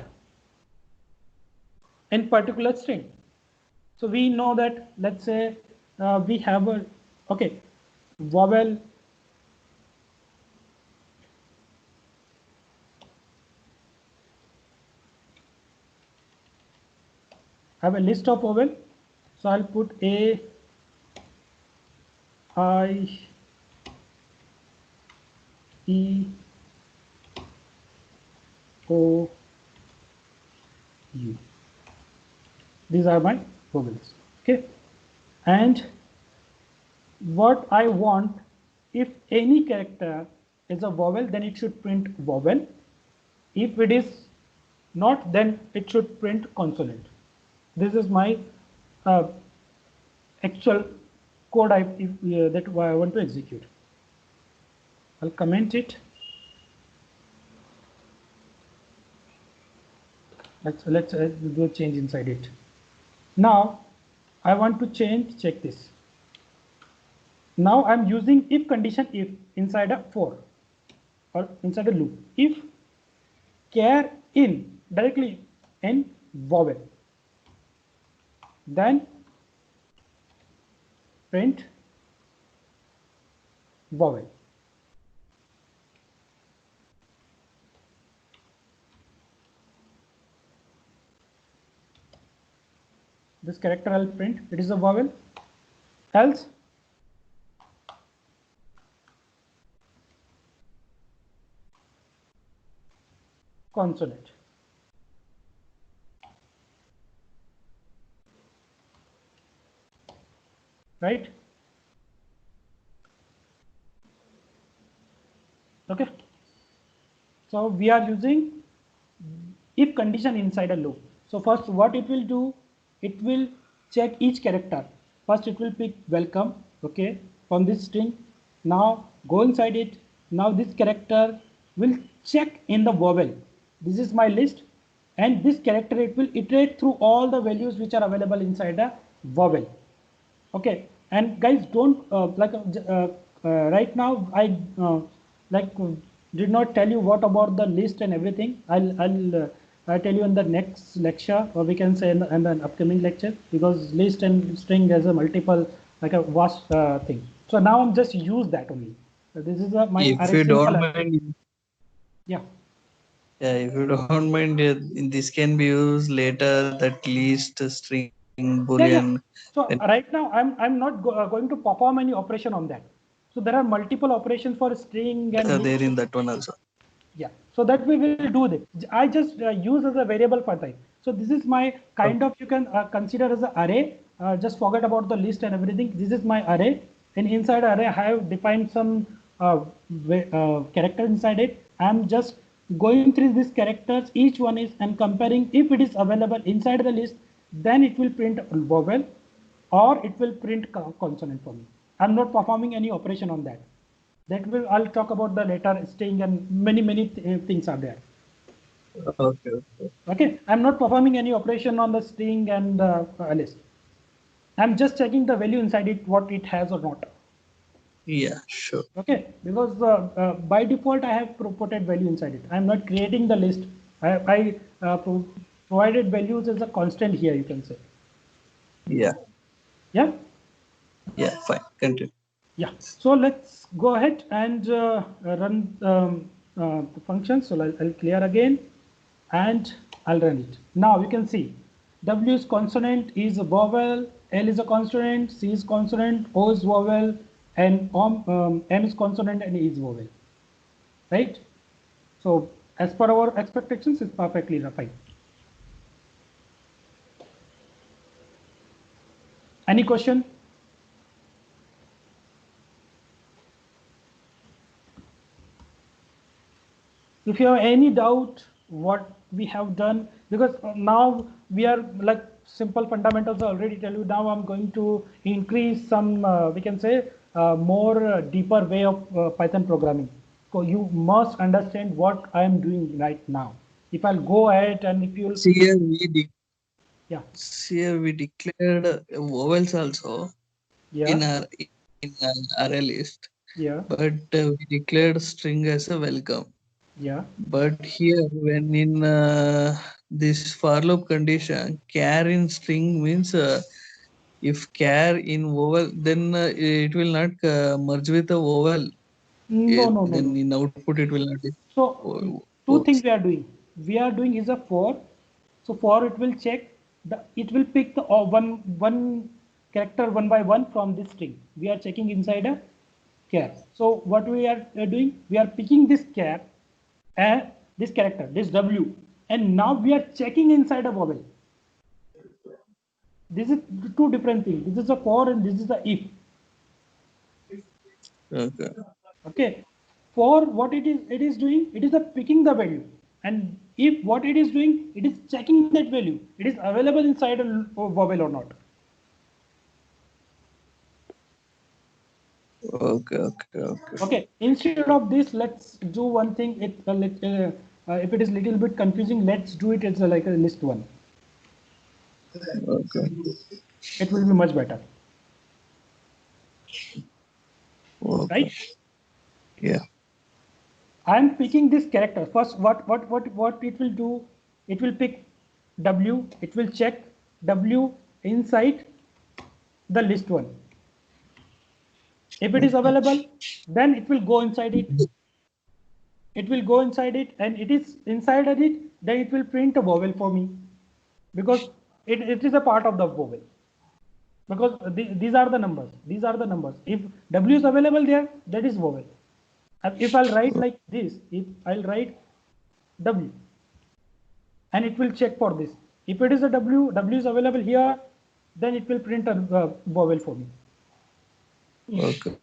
in particular string. So we know that, let's say we have a vowel, I have a list of vowel. So I'll put A, I, E, O, U. These are my vowels. Okay, and what I want, if any character is a vowel, then it should print vowel. If it is not, then it should print consonant. This is my actual code that I want to execute. I'll comment it. Let's do a change inside it. Now I want to change, check this. Now I'm using if condition if inside a for or inside a loop. If char in directly in vowel, then print vowel. This character I'll print, it is a vowel, else consonant. Right? Okay. So we are using if condition inside a loop. So first what it will do, it will check each character. First it will pick welcome, okay, from this string. Now go inside it. Now this character will check in the vowel. This is my list, and this character it will iterate through all the values which are available inside a vowel. Okay, and guys, don't right now I did not tell you what about the list and everything. I'll tell you in the next lecture, or we can say in the upcoming lecture, because list and string has a multiple, like a vast thing. So now I'm just use that only. So this is my if you don't mind, yeah. Yeah, if you don't mind, this can be used later. That list string boolean. Yeah. So right now I'm not going to perform any operation on that. So there are multiple operations for string and There in that one also. Yeah, so that we will do this. I just use as a variable for type. So this is my kind of, you can consider as an array. Just forget about the list and everything. This is my array, and inside array I have defined some character inside it. I'm just going through these characters, each one is, and comparing if it is available inside the list, then it will print vowel or it will print consonant for me. I'm not performing any operation on that. That will, I'll talk about the later, string and many things are there. Okay. Okay, I'm not performing any operation on the string and list. I'm just checking the value inside it, what it has or not. Yeah, sure. Okay, because by default I have put value inside it. I'm not creating the list. I provided values as a constant here, you can say. Yeah. Yeah. Yeah, fine. Continue. Yeah. So let's go ahead and run the function. So I'll clear again and I'll run it. Now you can see W is consonant, is a vowel, L is a consonant, C is consonant, O is vowel, and M is consonant and E is vowel. Right? So as per our expectations, it's perfectly fine. Any question? If you have any doubt what we have done, because now we are like simple fundamentals I already tell you. Now I'm going to increase some we can say more deeper way of Python programming. So you must understand what I am doing right now. If I'll go ahead and if you'll Here we declared vowels also in our array list. Yeah. But we declared string as a welcome. Yeah. But here, when in this for loop condition, char in string means if char in vowel, then it will not merge with a vowel. No. Then in output it will not. So two things we are doing. We are doing is a for. So for it will check it will pick the one character one by one from this string. We are checking inside a char. So what we are doing, we are picking this char and this character, this W, and now we are checking inside a vowel. This is two different things. This is a for and this is the if. Okay. Okay. For what it is doing, it is picking the value, and if what it is doing, it is checking that value, it is available inside a vowel or not. Okay. Instead of this, let's do one thing. If it is little bit confusing, let's do it as like a list one. Okay. It will be much better. Okay. Right? Yeah. I am picking this character first. What it will do? It will pick W. It will check W inside the list one. If it is available, then it will go inside it. It will go inside it, and it is inside it. Then it will print a vowel for me, because it is a part of the vowel. Because these are the numbers. These are the numbers. If W is available there, that is vowel. If I'll write like this, if I'll write W, and it will check for this. If it is a W is available here, then it will print a vowel for me. Okay.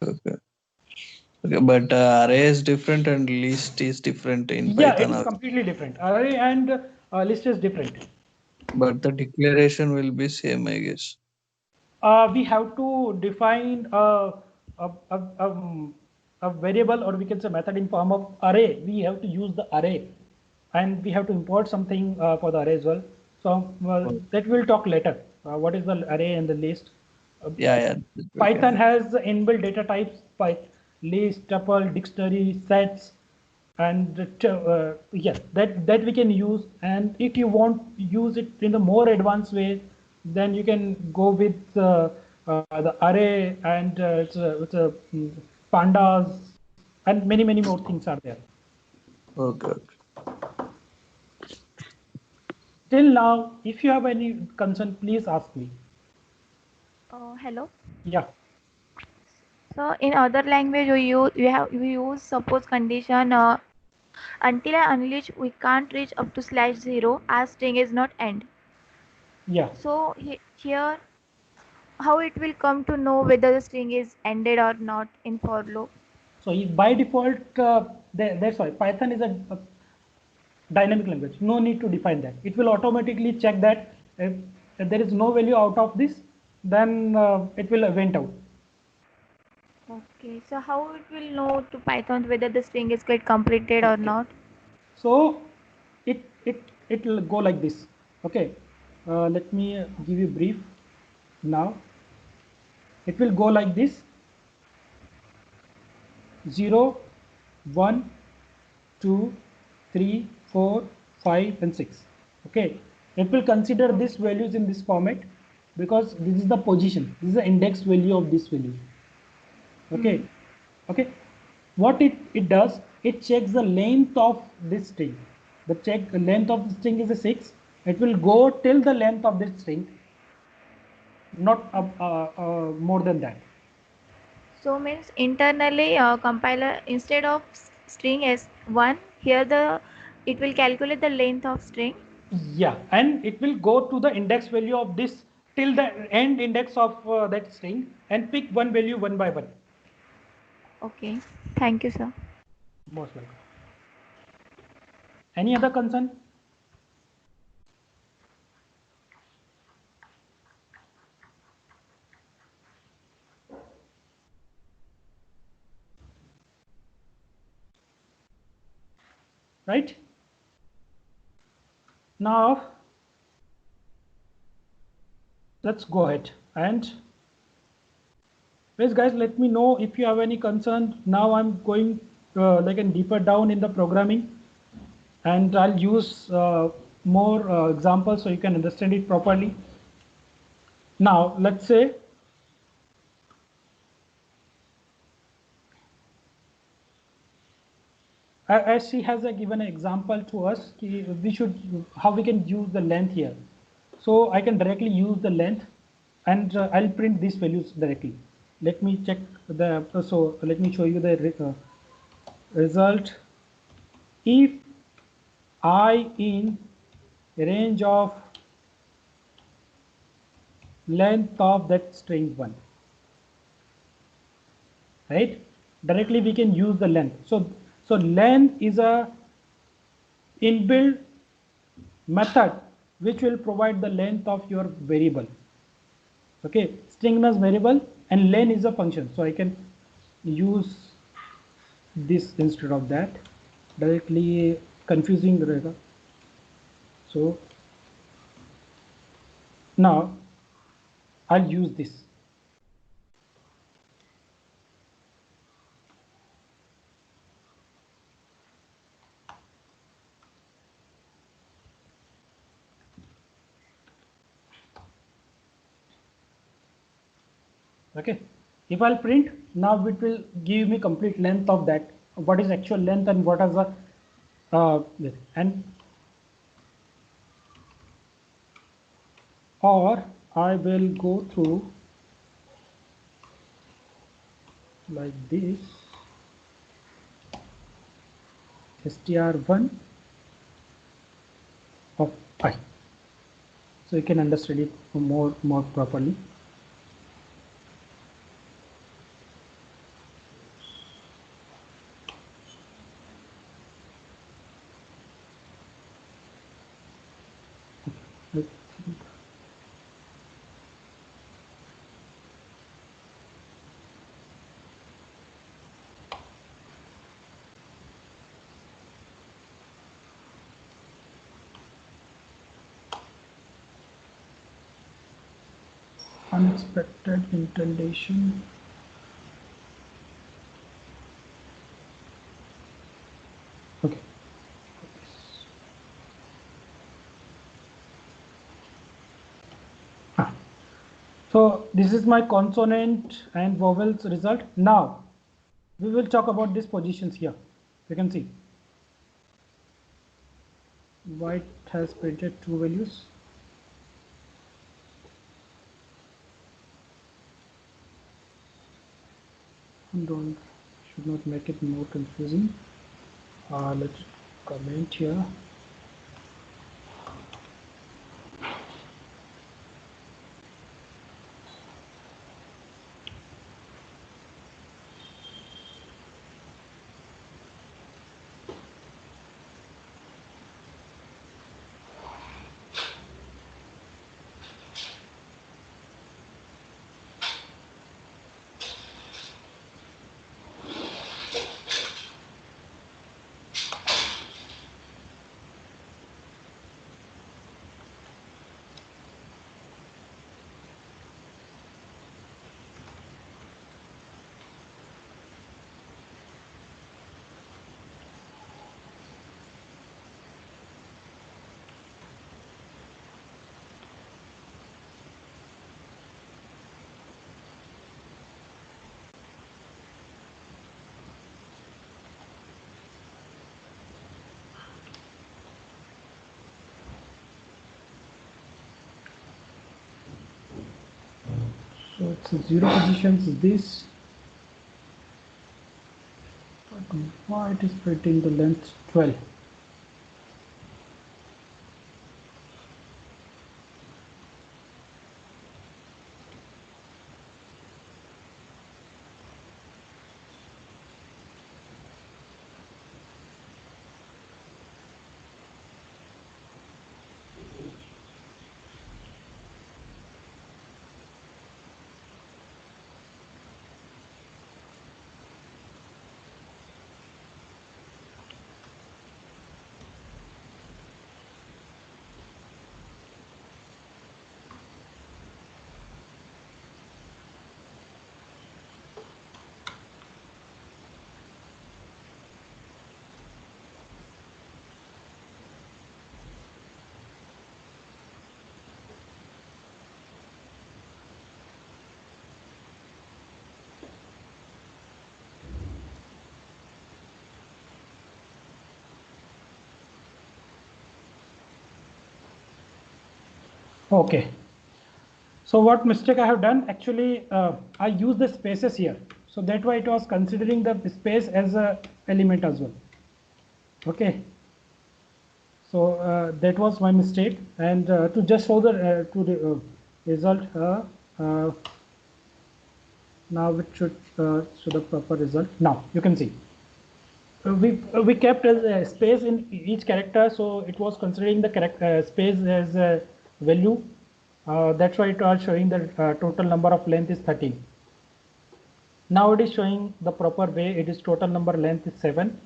But array is different and list is different in Python. Yeah, it is completely different. Array and list is different. But the declaration will be same, I guess. We have to define a variable, or we can say method in form of array. We have to use the array, and we have to import something for the array as well. So that we'll talk later. What is the array and the list? Yeah. Python has inbuilt data types like list, tuple, dictionary, sets, and yes, that we can use. And if you want to use it in a more advanced way, then you can go with the array, and it's pandas, and many more things are there. Okay. Till now, if you have any concern, please ask me. Hello. Yeah. So in other language we use suppose condition until and unless we can't reach up to /0 as string is not end. Yeah. So here how it will come to know whether the string is ended or not in for loop? So by default, that's why Python is dynamic language. No need to define that. It will automatically check that if there is no value out of this, then it will event out. Okay, so how it will know to Python whether the string is get completed or not? So it will go like this. Okay, let me give you brief now. It will go like this: 0, 1, 2, 3, 4, 5, and 6. Okay, it will consider these values in this format because this is the position. This is the index value of this value. Okay, okay. What it does, it checks the length of this string. The length of the string is a 6. It will go till the length of this string, not more than that. So means internally compiler instead of string as 1, here it will calculate the length of string. Yeah, and it will go to the index value of this till the end index of that string and pick one value one by one. Okay, thank you, sir. Most welcome. Any other concern? Right? Now, let's go ahead and please guys, let me know if you have any concern. Now I'm going like a deeper down in the programming, and I'll use more examples so you can understand it properly. Now, let's say as she has given an example to us, we should how we can use the length here. So I can directly use the length, and I'll print these values directly. Let me check the so let me show you the result. If I in range of length of that string 1, right, directly we can use the length. So length is a inbuilt method which will provide the length of your variable. Okay, string is variable and len is a function, so I can use this instead of that. Directly confusing रहेगा. So now I'll use this. Okay, if I'll print, now it will give me complete length of that, what is actual length and what is the and or I will go through like this str1 of I, so you can understand it more properly. I think unexpected indentation. Okay. Ah. So this is my consonant and vowels result. Now we will talk about these positions here. You can see white has printed two values. Don't should not make it more confusing. Let's comment here. So it's 0 positions this, but why it is printing the length 12? Okay. So what mistake I have done? Actually, I use the spaces here. So that's why it was considering the space as a element as well. Okay. So that was my mistake. And to just show the result, now it should show the proper result. Now you can see. We kept a space in each character, so it was considering the character space as a value. That's why it was showing the total number of length is 13. Now it is showing the proper way. It is total number length is 7.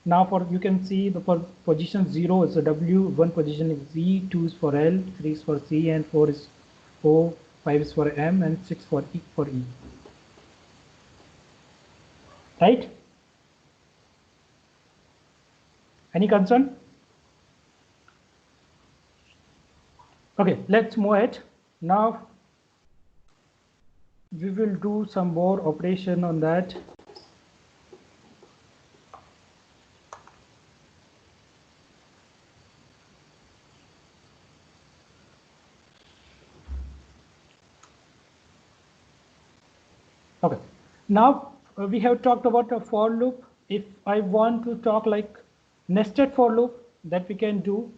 Now for you can see the for position 0 is a W, 1 position is Z, 2 is for L, 3 is for C, and 4 is O, 5 is for M, and 6 for E. Right? Any concern? Okay, let's move it. Now we will do some more operation on that. Okay, now we have talked about a for loop. If I want to talk like nested for loop, that we can do.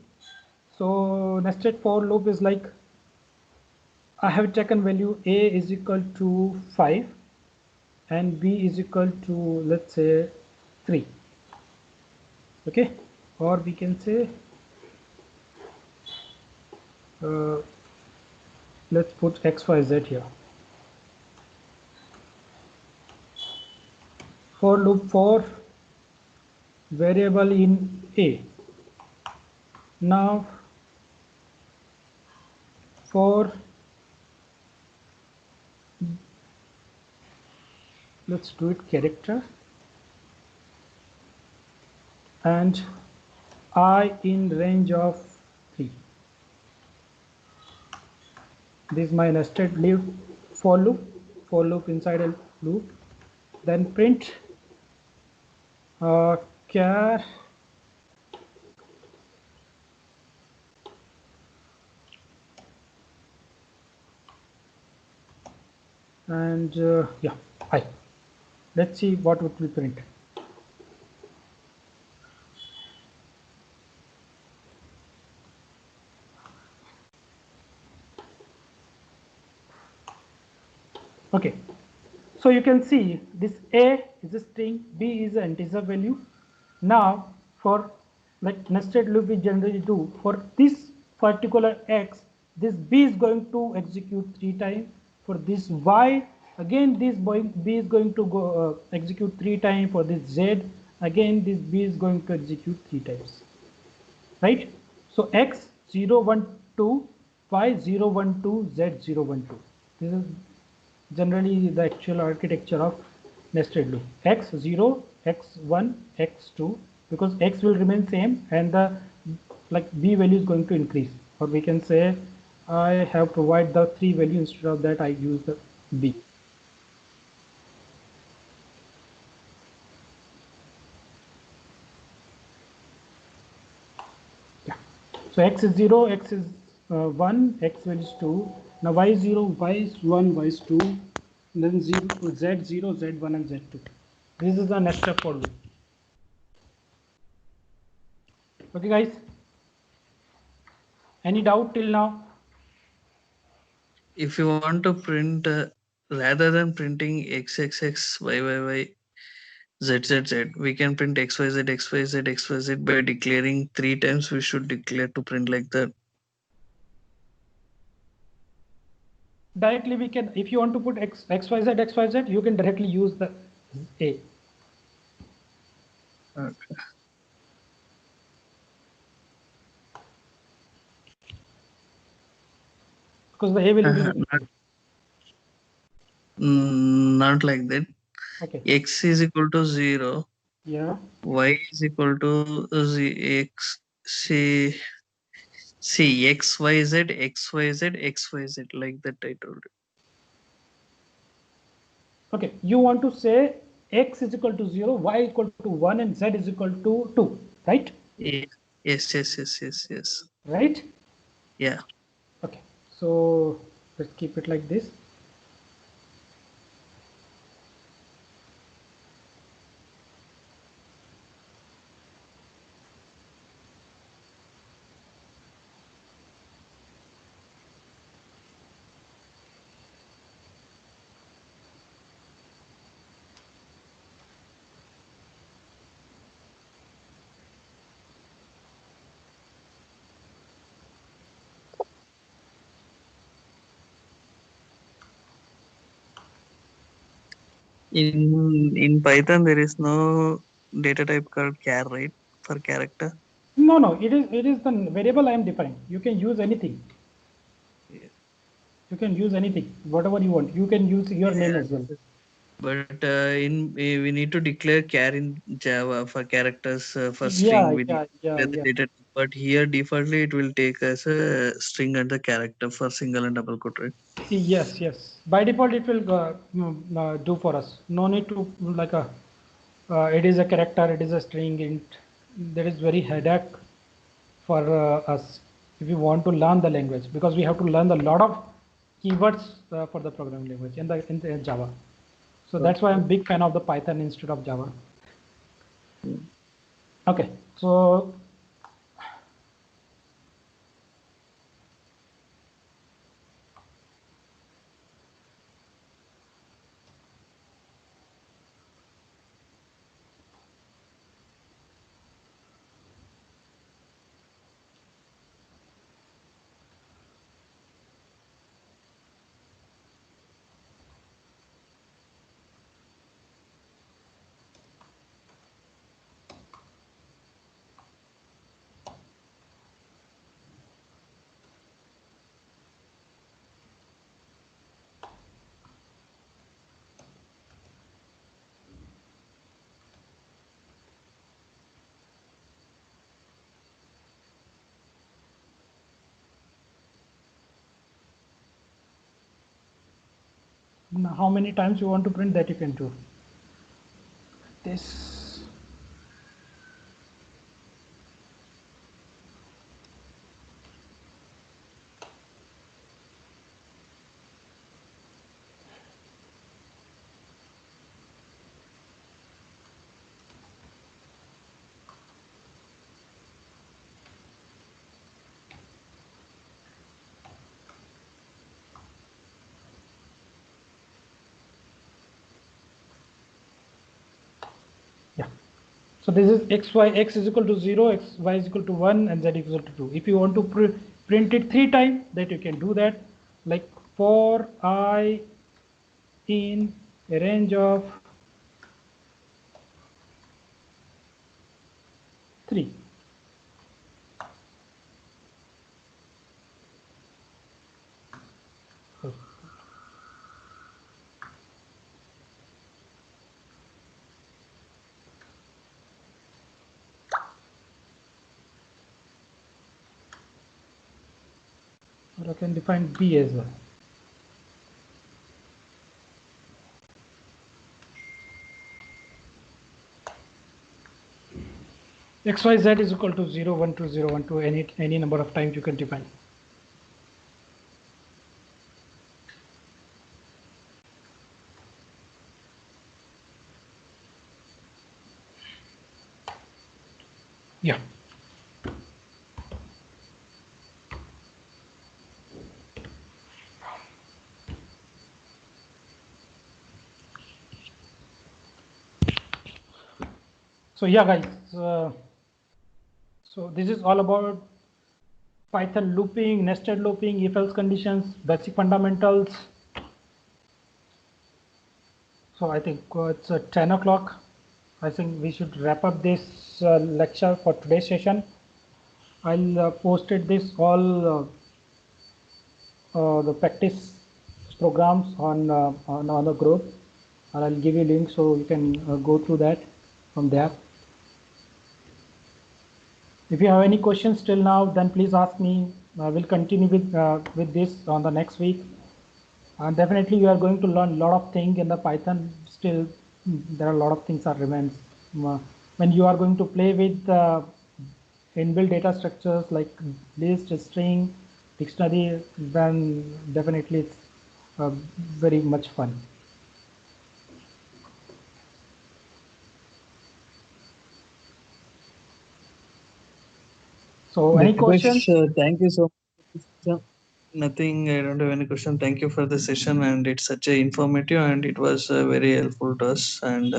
So nested for loop is like I have taken value A is equal to 5 and B is equal to, let's say, 3. Okay, or we can say let's put X, Y, Z here. For loop for variable in A. Now for, let's do it character, and I in range of 3. This is my nested loop for loop inside a loop. Then print char and yeah, I. Let's see what would we print. Okay, so you can see this A is a string, B is an integer value. Now for like nested loop we generally do for this particular X, this B is going to execute 3 times. For this Y, again this B is going to go execute 3 times. For this Z, again this B is going to execute 3 times. Right? So X 0, 1, 2, Y 0, 1, 2, Z 0, 1, 2. This is generally the actual architecture of nested loop. X0, X1, X2, because X will remain same and the like B value is going to increase. Or we can say I have provided the 3 value, instead of that I use the B. Yeah. So X is 0, X is 1, X value is 2, Now y0, y1, y2, then 0, z0, z1 and z2. This is the next step for loop. Okay guys, any doubt till now? If you want to print rather than printing xxx, yyyy, zzz, we can print xyz, xyz, xyz by declaring 3 times. We should declare to print like that. Directly we can, if you want to put xyz, xyz, you can directly use the a. Okay. Because the a will be Not like that. okay. X is equal to 0, Yeah. y is equal to x, c, xyz, xyz, xyz, like that I told you. Okay, you want to say x is equal to 0, y equal to 1 and z is equal to 2, right? Yes, yes. Right? Yeah. Okay, so let's keep it like this. In Python, there is no data type called char, right? For character. No, it is the variable I am defined. You can use anything. Yeah. You can use anything, whatever you want. You can use your name as well. But we need to declare char in Java for characters for Yeah, string. We yeah, yeah, declare the yeah. data type. But here defaultly it will take as a string and the character for single and double quote, right? Yes. By default, it will do for us. No need to like a. It is a character. It is a string. Int. That is very headache for us if we want to learn the language, because we have to learn a lot of keywords for the programming language in the Java. So that's why I'm a big fan of the Python instead of Java. Okay, so how many times you want to print that you can do this. Yeah. So this is x is equal to 0, y is equal to 1, and z is equal to 2. If you want to print it 3 times, that you can do that. Like for I in a range of 3. Or I can define b as well. XYZ is equal to 0, 1, 2, 0, 1, 2, any number of times you can define. Yeah. So yeah, guys. So this is all about Python looping, nested looping, if-else conditions, basic fundamentals. So I think it's 10 o'clock. I think we should wrap up this lecture for today's session. I'll posted this all the practice programs on the group, and I'll give you links so you can go through that from there. If you have any questions till now, then please ask me. We'll continue with this on the next week. And definitely you are going to learn a lot of things in the Python. Still, there are a lot of things that remains. When you are going to play with inbuilt data structures like list, string, dictionary, then definitely it's very much fun. So any questions? Thank you so much. Nothing, I don't have any question. Thank you for the session, and it's such a informative, and it was very helpful to us. And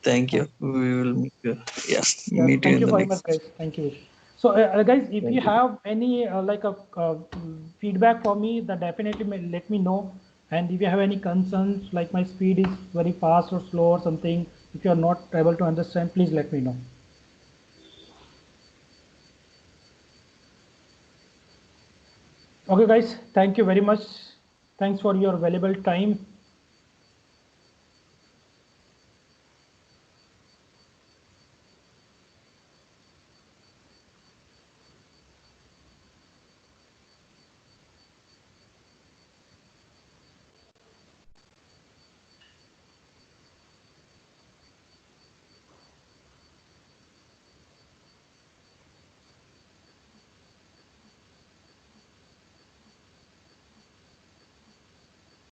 thank you. We will meet you. Yeah, Yeah, meet you thank in you the very next. much, guys. Thank you. So, guys, if Thank you you. have any like a feedback for me, then definitely let me know. And if you have any concerns, like my speed is very fast or slow or something, if you are not able to understand, please let me know. Okay, guys, thank you very much. Thanks for your valuable time.